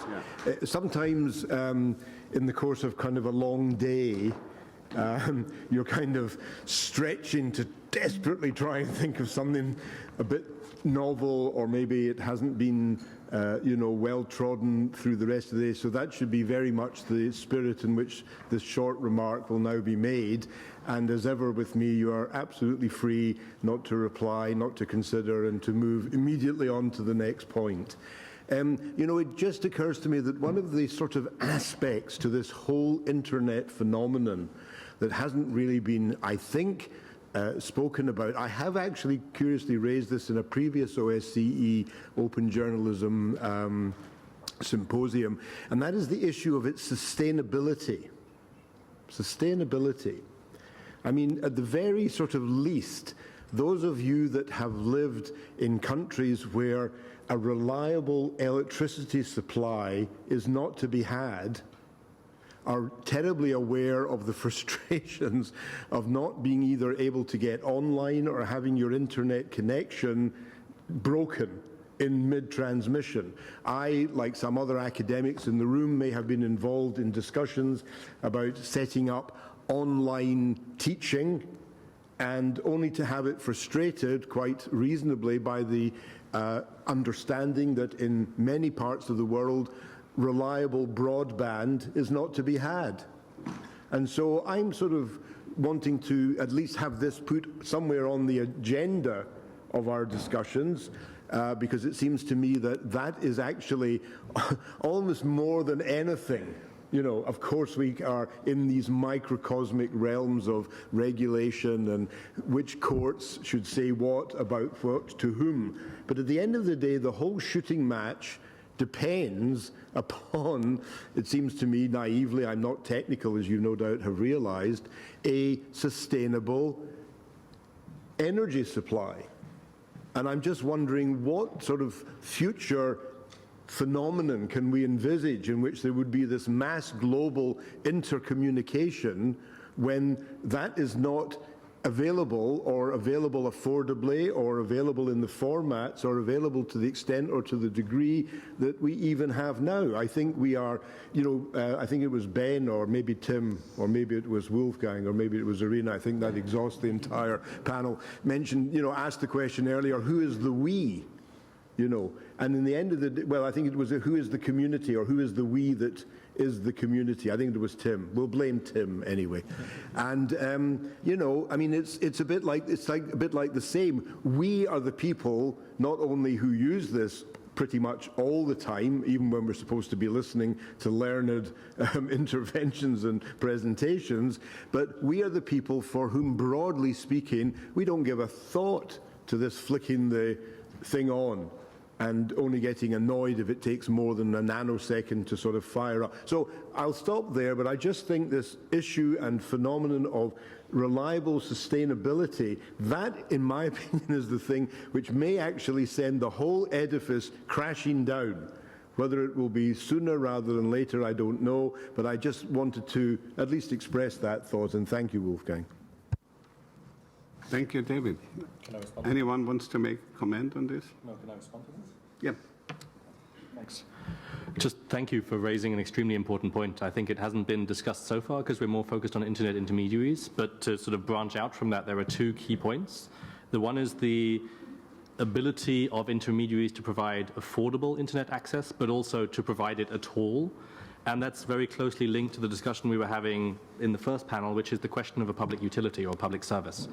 Yeah. Sometimes in the course of kind of a long day, you're kind of stretching to desperately try and think of something a bit novel, or maybe it hasn't been well trodden through the rest of the day. So that should be very much the spirit in which this short remark will now be made. And as ever with me, you are absolutely free not to reply, not to consider, and to move immediately on to the next point. It just occurs to me that one of the sort of aspects to this whole internet phenomenon that hasn't really been, I think, spoken about. I have actually curiously raised this in a previous OSCE Open Journalism symposium, and that is the issue of its sustainability. Sustainability. I mean, at the very sort of least, those of you that have lived in countries where a reliable electricity supply is not to be had are terribly aware of the frustrations of not being either able to get online or having your internet connection broken in mid-transmission. I, like some other academics in the room, may have been involved in discussions about setting up online teaching, and only to have it frustrated quite reasonably by the understanding that in many parts of the world reliable broadband is not to be had. And so I'm sort of wanting to at least have this put somewhere on the agenda of our discussions, because it seems to me that that is actually almost more than anything. Of course we are in these microcosmic realms of regulation and which courts should say what about what to whom. But at the end of the day, the whole shooting match depends upon, it seems to me naively, I'm not technical as you no doubt have realized, a sustainable energy supply. And I'm just wondering what sort of future phenomenon can we envisage in which there would be this mass global intercommunication when that is not available, or available affordably, or available in the formats, or available to the extent or to the degree that we even have now. I think we are, I think it was Ben, or maybe Tim, or maybe it was Wolfgang, or maybe it was Irina, I think that exhausts the entire panel, mentioned, asked the question earlier, who is the we? And in the end of the day, well, I think it was who is the community, or who is the we that is the community. I think it was Tim. We'll blame Tim anyway. And I mean, it's a bit like the same. We are the people not only who use this pretty much all the time, even when we're supposed to be listening to learned interventions and presentations, but we are the people for whom, broadly speaking, we don't give a thought to this flicking the thing on and only getting annoyed if it takes more than a nanosecond to sort of fire up. So I'll stop there, but I just think this issue and phenomenon of reliable sustainability, that, in my opinion, is the thing which may actually send the whole edifice crashing down, Whether it will be sooner rather than later, I don't know, but I just wanted to at least express that thought, and thank you, Wolfgang. Thank you, David. Can I respond? Anyone wants to make a comment on this? No, can I respond to this? Yeah. Thanks. Just thank you for raising an extremely important point. I think it hasn't been discussed so far because we're more focused on internet intermediaries, but to sort of branch out from that, there are two key points. The one is the ability of intermediaries to provide affordable internet access, but also to provide it at all. And that's very closely linked to the discussion we were having in the first panel, which is the question of a public utility or public service.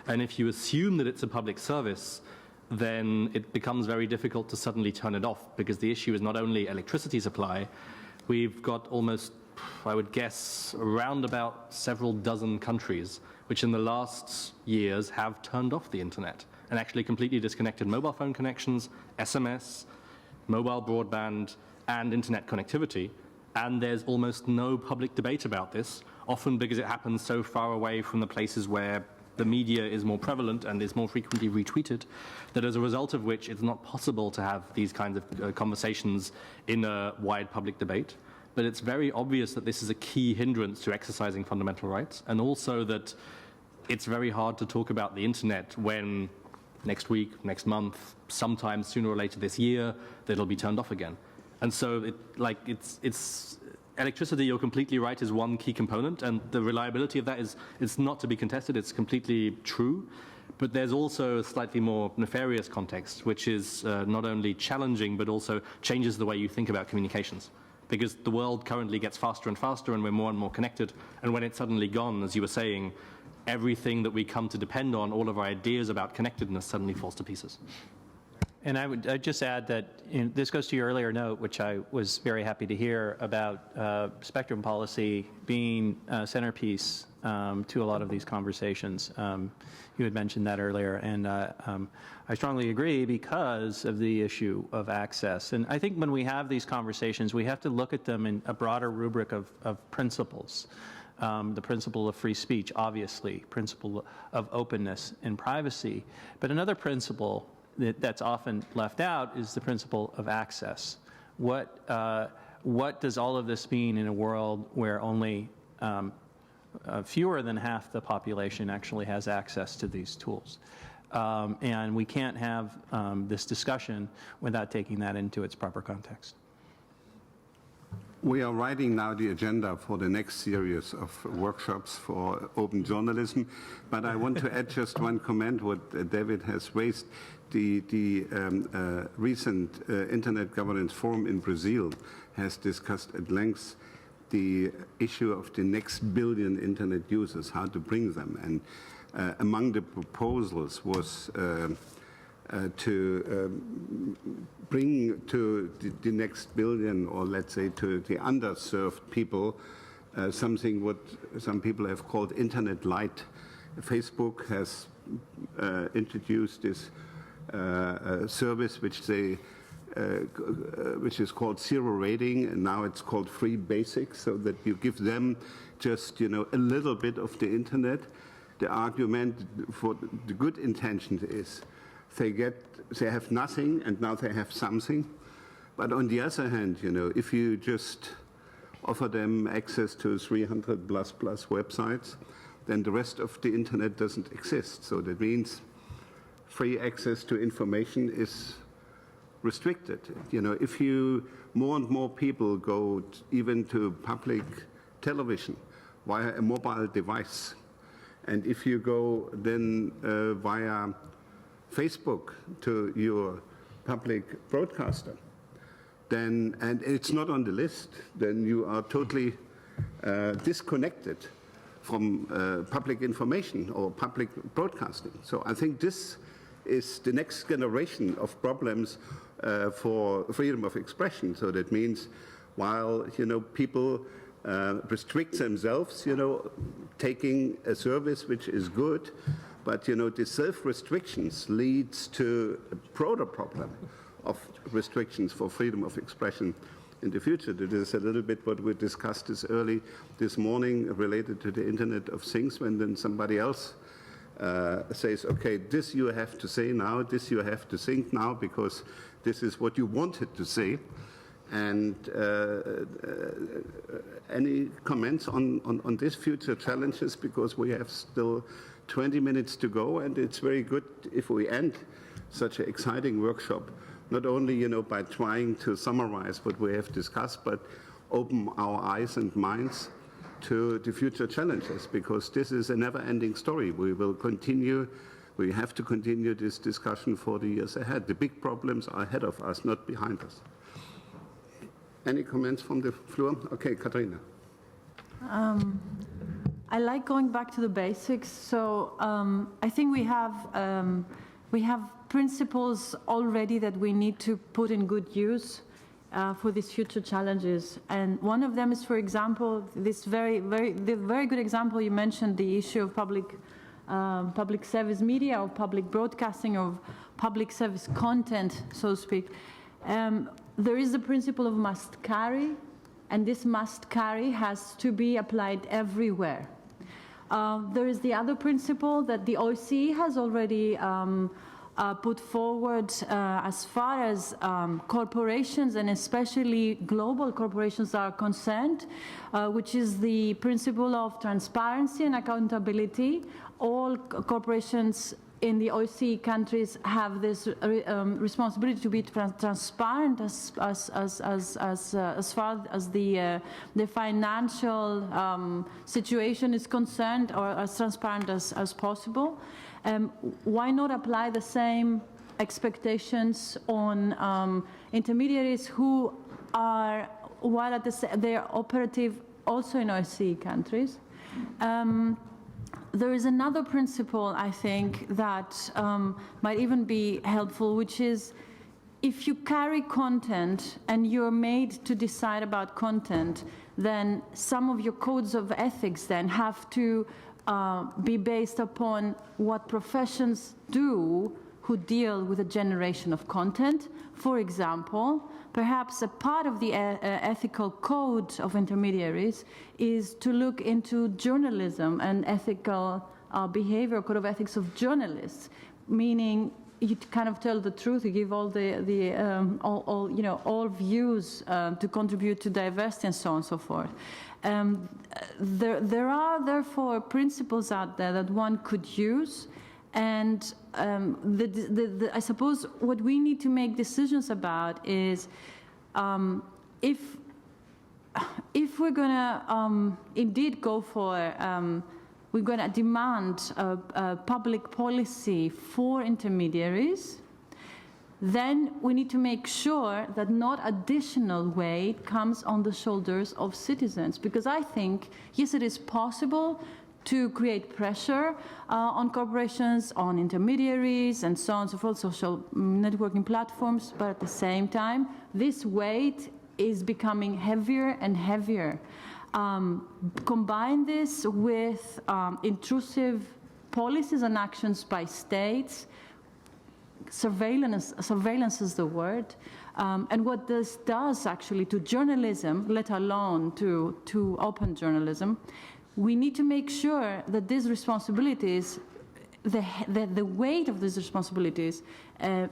And if you assume that it's a public service, then it becomes very difficult to suddenly turn it off, because the issue is not only electricity supply. We've got almost, I would guess, around about several dozen countries which in the last years have turned off the internet and actually completely disconnected mobile phone connections, SMS, mobile broadband, and internet connectivity. And there's almost no public debate about this, often because it happens so far away from the places where the media is more prevalent and is more frequently retweeted, that as a result of which it's not possible to have these kinds of conversations in a wide public debate. But it's very obvious that this is a key hindrance to exercising fundamental rights, and also that it's very hard to talk about the internet when next week, next month, sometime sooner or later this year, that'll be turned off again. And so it's electricity, you're completely right, is one key component, and the reliability of that it's not to be contested, it's completely true. But there's also a slightly more nefarious context, which is not only challenging, but also changes the way you think about communications. Because the world currently gets faster and faster, and we're more and more connected. And when it's suddenly gone, as you were saying, everything that we come to depend on, all of our ideas about connectedness suddenly falls to pieces. And I'd just add that this goes to your earlier note, which I was very happy to hear, about spectrum policy being a centerpiece to a lot of these conversations. You had mentioned that earlier, and I strongly agree because of the issue of access. And I think when we have these conversations, we have to look at them in a broader rubric of principles. The principle of free speech, obviously, principle of openness and privacy. But another principle that's often left out is the principle of access. What does all of this mean in a world where only fewer than half the population actually has access to these tools? And we can't have this discussion without taking that into its proper context. We are writing now the agenda for the next series of workshops for open journalism, but I want to add just one comment what David has raised. The recent Internet Governance Forum in Brazil has discussed at length the issue of the next billion Internet users, how to bring them. And among the proposals was to bring to the next billion, or let's say to the underserved people, something what some people have called Internet Light. Facebook has introduced this service which is called zero rating, and now it's called free basics, so that you give them just a little bit of the internet. The argument for the good intention is they have nothing and now they have something. But on the other hand, if you just offer them access to 300 plus websites, then the rest of the internet doesn't exist. So that means free access to information is restricted. If more and more people go even to public television via a mobile device, and if you go then via Facebook to your public broadcaster, then, and it's not on the list, then you are totally disconnected from public information or public broadcasting. So I think this is the next generation of problems for freedom of expression. So that means while people restrict themselves, taking a service which is good, but the self-restrictions leads to a broader problem of restrictions for freedom of expression in the future. That is a little bit what we discussed this morning related to the Internet of Things, when then somebody else says, okay, this you have to say now, this you have to think now, because this is what you wanted to say. And any comments on these future challenges? Because we have still 20 minutes to go, and it's very good if we end such an exciting workshop, not only by trying to summarize what we have discussed, but open our eyes and minds to the future challenges, because this is a never-ending story. We will continue. We have to continue this discussion for the years ahead. The big problems are ahead of us, not behind us. Any comments from the floor? Okay, Katrina. I like going back to the basics. So I think we have principles already that we need to put in good use for these future challenges. And one of them is, for example, the very good example you mentioned, the issue of public service media or public broadcasting of public service content, so to speak. There is the principle of must carry, and this must carry has to be applied everywhere. There is the other principle that the OSCE has already put forward as far as corporations, and especially global corporations, are concerned, which is the principle of transparency and accountability. All corporations in the OSCE countries have this responsibility to be transparent as far as the financial situation is concerned, or as transparent as possible. Why not apply the same expectations on intermediaries who are, while they are operative also in OSCE countries? There is another principle, I think, that might even be helpful, which is if you carry content and you're made to decide about content, then some of your codes of ethics then have to be based upon what professions do who deal with a generation of content. For example, perhaps a part of the ethical code of intermediaries is to look into journalism and ethical behavior, code of ethics of journalists, meaning you kind of tell the truth, you give all all views to contribute to diversity and so on and so forth. There are therefore principles out there that one could use, and I suppose what we need to make decisions about is if we're going to indeed go for we're going to demand a public policy for intermediaries, then we need to make sure that not additional weight comes on the shoulders of citizens. Because I think, yes, it is possible to create pressure on corporations, on intermediaries, and so on and so forth, social networking platforms, but at the same time, this weight is becoming heavier and heavier. Combine this with intrusive policies and actions by states. Surveillance is the word. And what this does actually to journalism, let alone to open journalism, we need to make sure that these responsibilities, the weight of these responsibilities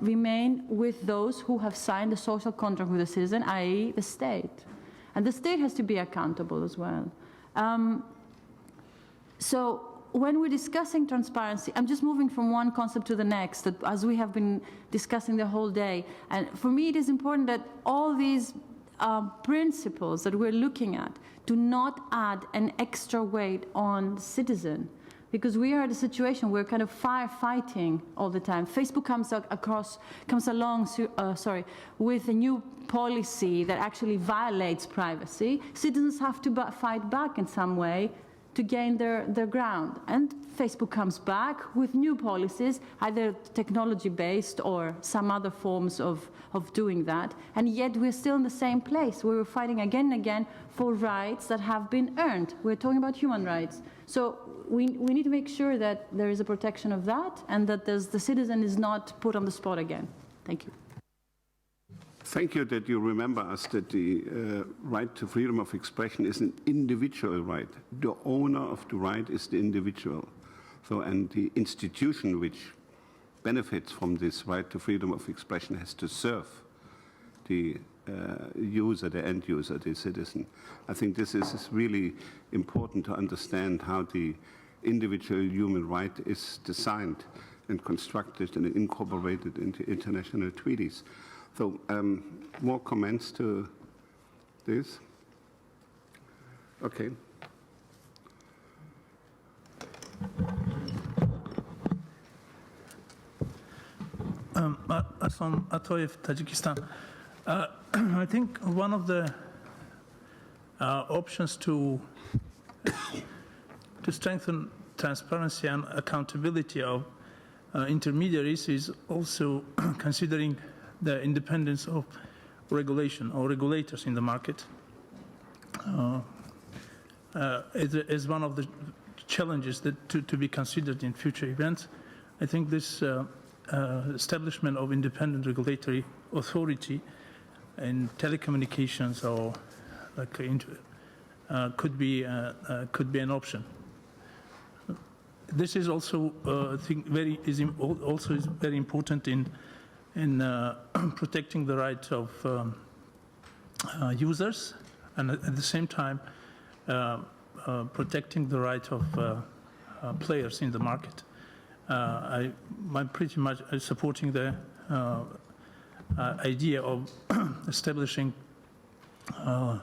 remain with those who have signed a social contract with the citizen, i.e. the state. And the state has to be accountable as well. So when we're discussing transparency, I'm just moving from one concept to the next, that as we have been discussing the whole day. And for me, it is important that all these principles that we're looking at do not add an extra weight on the citizen, because we are at a situation where we're kind of firefighting all the time. Facebook comes along with a new policy that actually violates privacy. Citizens have to fight back in some way to gain their ground. And Facebook comes back with new policies, either technology-based or some other forms of doing that. And yet we're still in the same place, where we're fighting again and again for rights that have been earned. We're talking about human rights. So we need to make sure that there is a protection of that, and that the citizen is not put on the spot again. Thank you. Thank you that you remember us that the right to freedom of expression is an individual right. The owner of the right is the individual. So, and the institution which benefits from this right to freedom of expression has to serve the user, the end user, the citizen. I think this is really important to understand how the individual human right is designed and constructed and incorporated into international treaties. So more comments to this? Okay. Aslan Atoyev, Tajikistan. I think one of the options to strengthen transparency and accountability of intermediaries is also considering the independence of regulation or regulators in the market as one of the challenges that to be considered in future events. I think this establishment of independent regulatory authority in telecommunications or like could be an option. This is also I think also very important in protecting the rights of users and at the same time protecting the right of players in the market. I'm pretty much supporting the idea of establishing a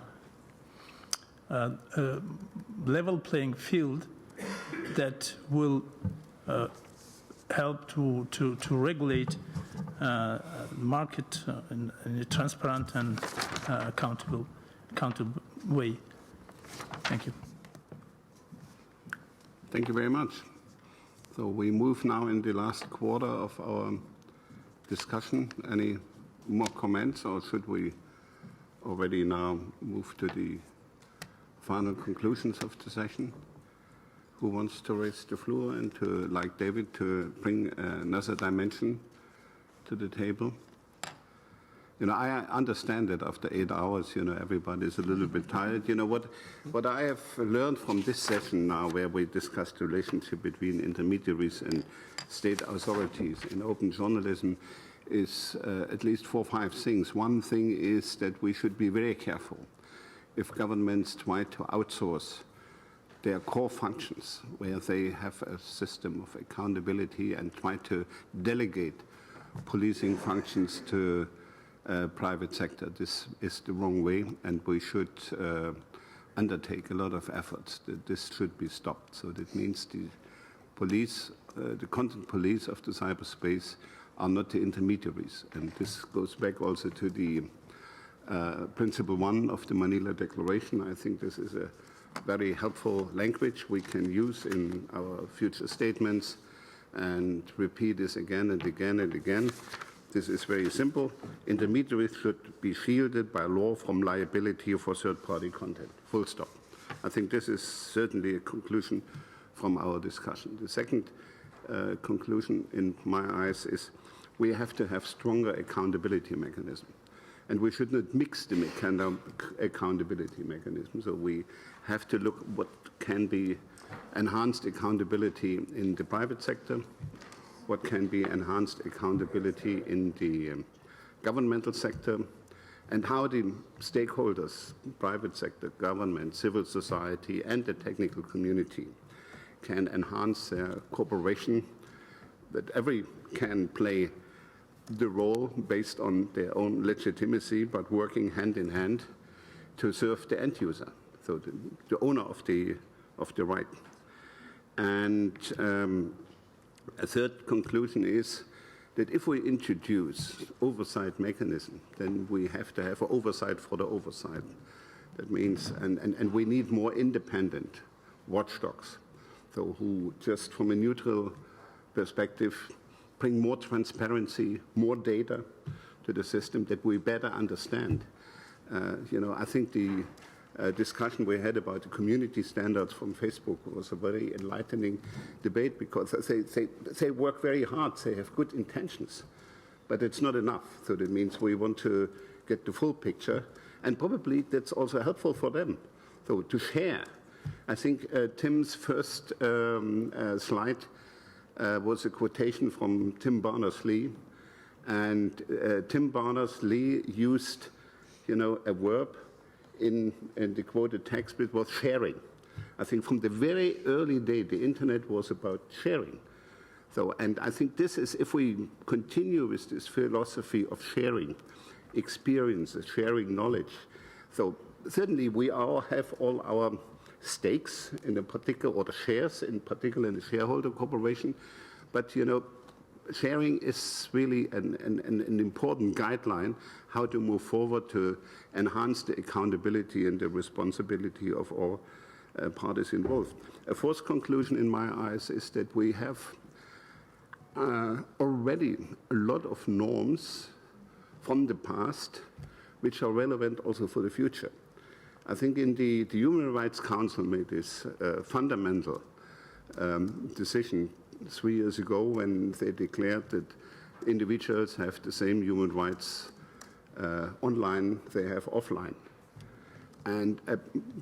level playing field that will help to regulate the market in a transparent and accountable way. Thank you. Thank you very much. So we move now in the last quarter of our discussion. Any more comments, or should we already now move to the final conclusions of the session? Who wants to raise the floor and to, like David, to bring another dimension to the table? You know, I understand that after 8 hours, you know, everybody's a little bit tired. You know, what I have learned from this session now, where we discussed the relationship between intermediaries and state authorities in open journalism, is at least 4 or 5 things. One thing is that we should be very careful if governments try to outsource their core functions, where they have a system of accountability, and try to delegate policing functions to private sector. This is the wrong way, and we should undertake a lot of efforts. This should be stopped. So that means the police, the content police of the cyberspace are not the intermediaries. And this goes back also to the Principle 1 of the Manila Declaration. I think this is a very helpful language we can use in our future statements and repeat this again and again and again. This is very simple. Intermediaries should be shielded by law from liability for third-party content. Full stop. I think this is certainly a conclusion from our discussion. The second conclusion in my eyes is we have to have stronger accountability mechanism. And we should not mix the accountability mechanism. So we have to look what can be enhanced accountability in the private sector, what can be enhanced accountability in the governmental sector, and how the stakeholders, private sector, government, civil society, and the technical community can enhance their cooperation, that every can play the role based on their own legitimacy, but working hand in hand to serve the end user, so the owner of the right. And a third conclusion is that if we introduce oversight mechanism, then we have to have an oversight for the oversight. That means, and we need more independent watchdogs, so who just from a neutral perspective bring more transparency, more data to the system that we better understand. You know, I think the discussion we had about the community standards from Facebook was a very enlightening debate, because they work very hard, they have good intentions, but it's not enough. So that means we want to get the full picture, and probably that's also helpful for them. So to share. I think Tim's first slide was a quotation from Tim Berners-Lee, and Tim Berners-Lee used a verb in the quoted text, it was sharing. I think from the very early day, the internet was about sharing. So, and I think this is, if we continue with this philosophy of sharing experiences, sharing knowledge, so certainly we all have all our stakes in a particular, or the shares in particular in the shareholder corporation, but sharing is really an important guideline how to move forward to enhance the accountability and the responsibility of all parties involved. A fourth conclusion in my eyes is that we have already a lot of norms from the past which are relevant also for the future. I think in the Human Rights Council made this fundamental decision 3 years ago when they declared that individuals have the same human rights online they have offline. And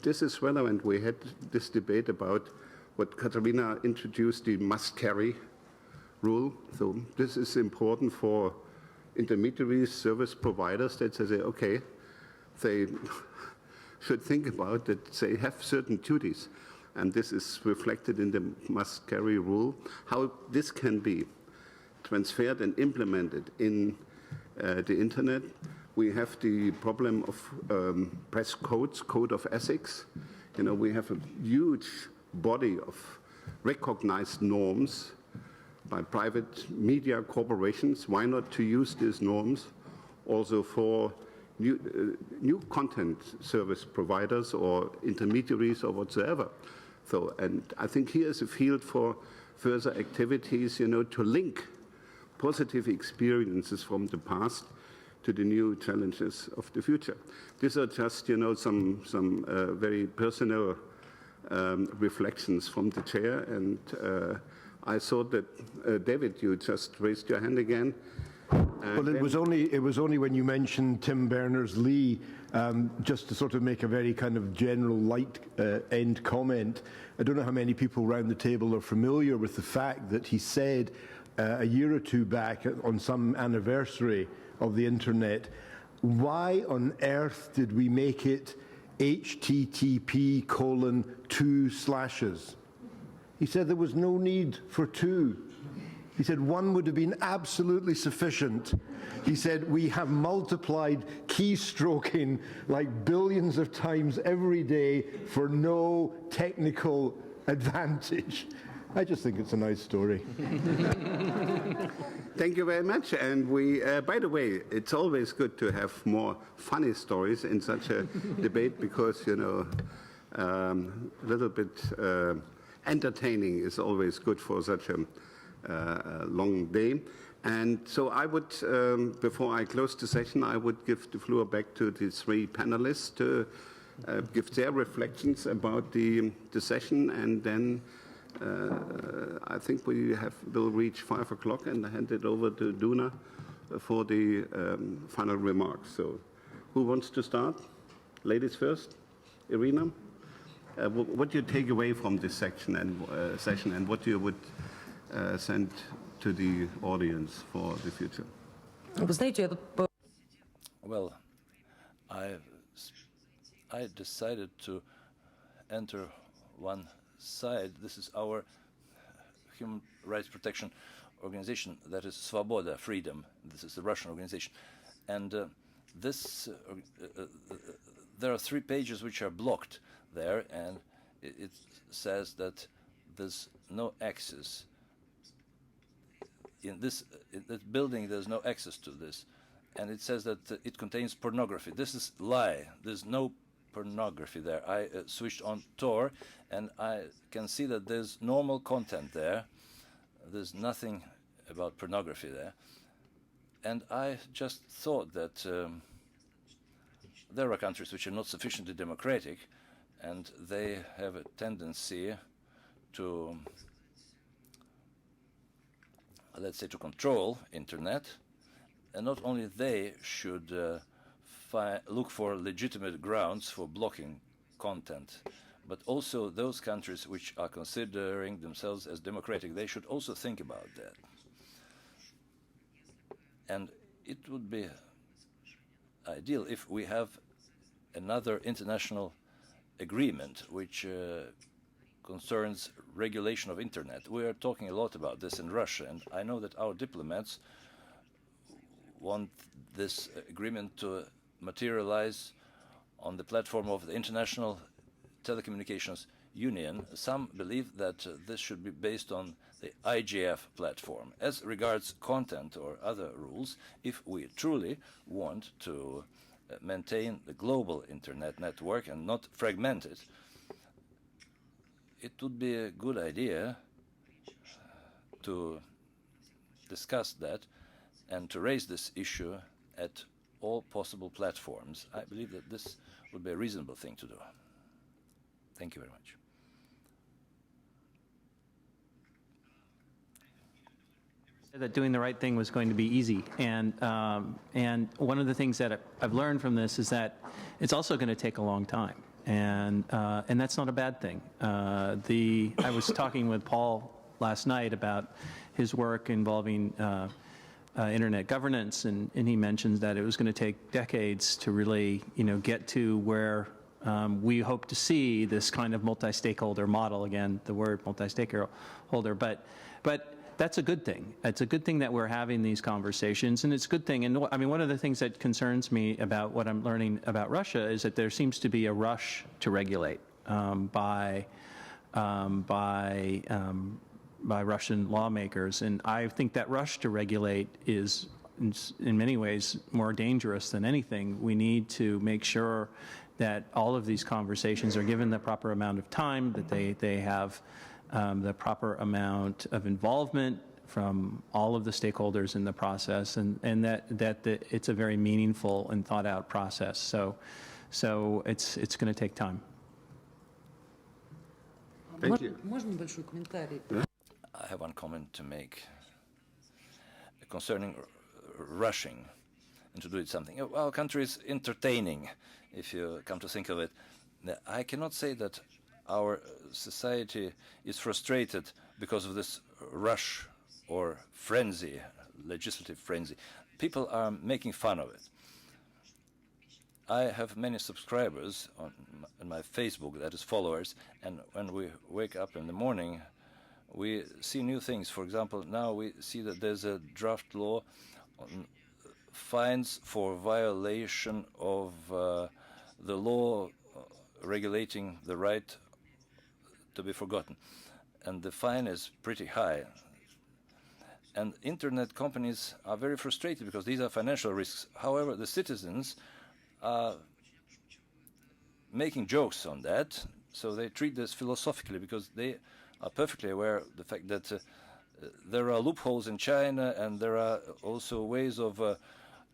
this is relevant. We had this debate about what Katharina introduced, the must-carry rule. So this is important for intermediaries, service providers that say, okay, they should think about that they have certain duties. And this is reflected in the must-carry rule. How this can be transferred and implemented in the internet. We have the problem of press codes, code of ethics. We have a huge body of recognized norms by private media corporations. Why not to use these norms also for new content service providers or intermediaries or whatsoever? So, and I think here is a field for further activities, to link positive experiences from the past to the new challenges of the future. These are just, some very personal reflections from the chair, and I thought that David, you just raised your hand again. Well, it was only when you mentioned Tim Berners-Lee, just to sort of make a very kind of general light end comment. I don't know how many people around the table are familiar with the fact that he said a year or two back on some anniversary of the internet, why on earth did we make it HTTP:2/? He said there was no need for two. He said one would have been absolutely sufficient. He said we have multiplied keystroking like billions of times every day for no technical advantage. I just think it's a nice story. Thank you very much. And we, by the way, it's always good to have more funny stories in such a debate because, a little bit entertaining is always good for such a long day. And so I would, before I close the session, I would give the floor back to the three panelists to give their reflections about the session, and then I think will reach 5 o'clock and hand it over to Duna for the final remarks. So who wants to start? Ladies first. Irina? What do you take away from this section and session, and what you would send to the audience for the future? Well, I decided to enter one side. This is our human rights protection organization, that is Svoboda, Freedom. This is the Russian organization. And there are 3 pages which are blocked there, and it says that there's no access. In this building, there's no access to this. And it says that it contains pornography. This is lie. There's no pornography there. I switched on Tor, and I can see that there's normal content there. There's nothing about pornography there. And I just thought that there are countries which are not sufficiently democratic, and they have a tendency to, let's say, to control internet. And not only they should look for legitimate grounds for blocking content, but also those countries which are considering themselves as democratic, they should also think about that. And it would be ideal if we have another international agreement which concerns regulation of internet. We are talking a lot about this in Russia, and I know that our diplomats want this agreement to materialize on the platform of the International Telecommunications Union. Some believe that this should be based on the IGF platform. As regards content or other rules, if we truly want to maintain the global internet network and not fragment it, it would be a good idea to discuss that and to raise this issue at all possible platforms. I believe that this would be a reasonable thing to do. Thank you very much. That doing the right thing was going to be easy, and one of the things that I've learned from this is that it's also going to take a long time, and that's not a bad thing. I was talking with Paul last night about his work involving internet governance, and he mentions that it was going to take decades to really, get to where we hope to see this kind of multi-stakeholder model. Again, the word multi-stakeholder, but that's a good thing. It's a good thing that we're having these conversations, and it's a good thing. And I mean, one of the things that concerns me about what I'm learning about Russia is that there seems to be a rush to regulate by Russian lawmakers, and I think that rush to regulate is, in many ways, more dangerous than anything. We need to make sure that all of these conversations are given the proper amount of time, that they have the proper amount of involvement from all of the stakeholders in the process, and that it's a very meaningful and thought out process. So it's going to take time. Thank you. I have one comment to make concerning rushing into doing something. Our country is entertaining, if you come to think of it. I cannot say that our society is frustrated because of this rush or frenzy, legislative frenzy. People are making fun of it. I have many subscribers on my Facebook, that is followers, and when we wake up in the morning, we see new things. For example, now we see that there's a draft law on fines for violation of the law regulating the right to be forgotten. And the fine is pretty high. And internet companies are very frustrated because these are financial risks. However, the citizens are making jokes on that, so they treat this philosophically because they are perfectly aware of the fact that there are loopholes in China, and there are also ways of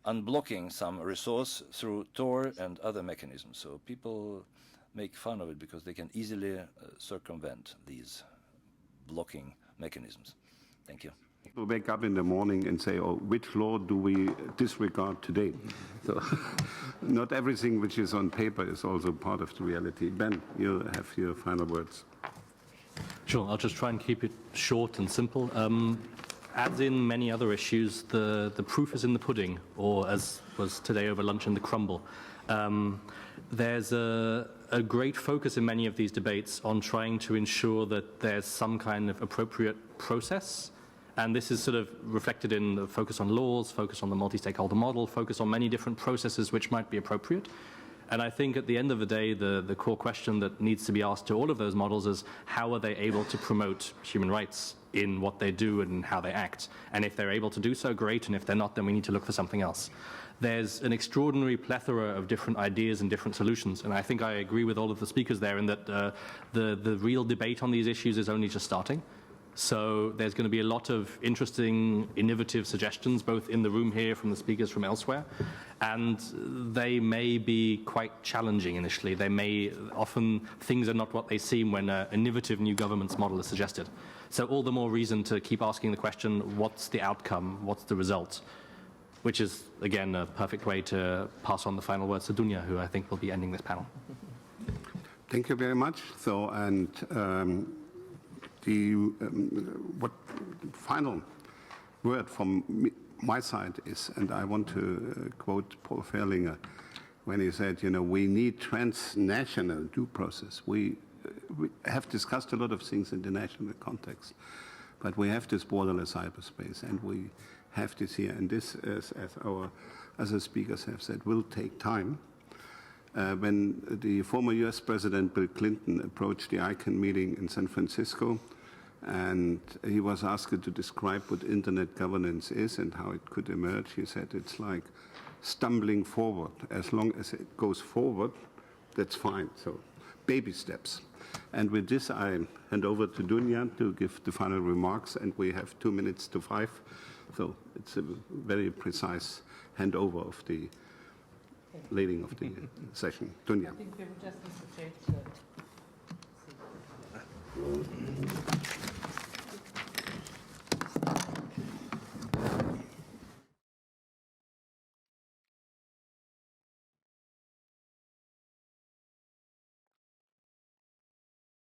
unblocking some resource through Tor and other mechanisms. So people make fun of it because they can easily circumvent these blocking mechanisms. Thank you. People wake up in the morning and say, oh, which law do we disregard today? So not everything which is on paper is also part of the reality. Ben, you have your final words. Sure, I'll just try and keep it short and simple. As in many other issues, the proof is in the pudding, or as was today over lunch, in the crumble. There's a great focus in many of these debates on trying to ensure that there's some kind of appropriate process. And this is sort of reflected in the focus on laws, focus on the multi-stakeholder model, focus on many different processes which might be appropriate. And I think at the end of the day, the core question that needs to be asked to all of those models is, how are they able to promote human rights in what they do and how they act? And if they're able to do so, great. And if they're not, then we need to look for something else. There's an extraordinary plethora of different ideas and different solutions. And I think I agree with all of the speakers there in that the real debate on these issues is only just starting. So there's going to be a lot of interesting, innovative suggestions, both in the room here from the speakers from elsewhere. And they may be quite challenging initially. They may, often things are not what they seem when an innovative new governance model is suggested. So all the more reason to keep asking the question, what's the outcome? What's the result? Which is, again, a perfect way to pass on the final words to Dunya, who I think will be ending this panel. Thank you very much. So, and what final word from my side is, and I want to quote Paul Ferlinger when he said, you know, we need transnational due process. We have discussed a lot of things in the national context, but we have this borderless cyberspace, and we have this here. And this, as our other speakers have said, will take time. When the former US President Bill Clinton approached the ICANN meeting in San Francisco, and he was asked to describe what internet governance is and how it could emerge, he said it's like stumbling forward. As long as it goes forward, that's fine. So baby steps. And with this, I hand over to Dunja to give the final remarks, and we have 2 minutes to 5. So it's a very precise handover of the leading of the session. Dunja. I think we will just need to take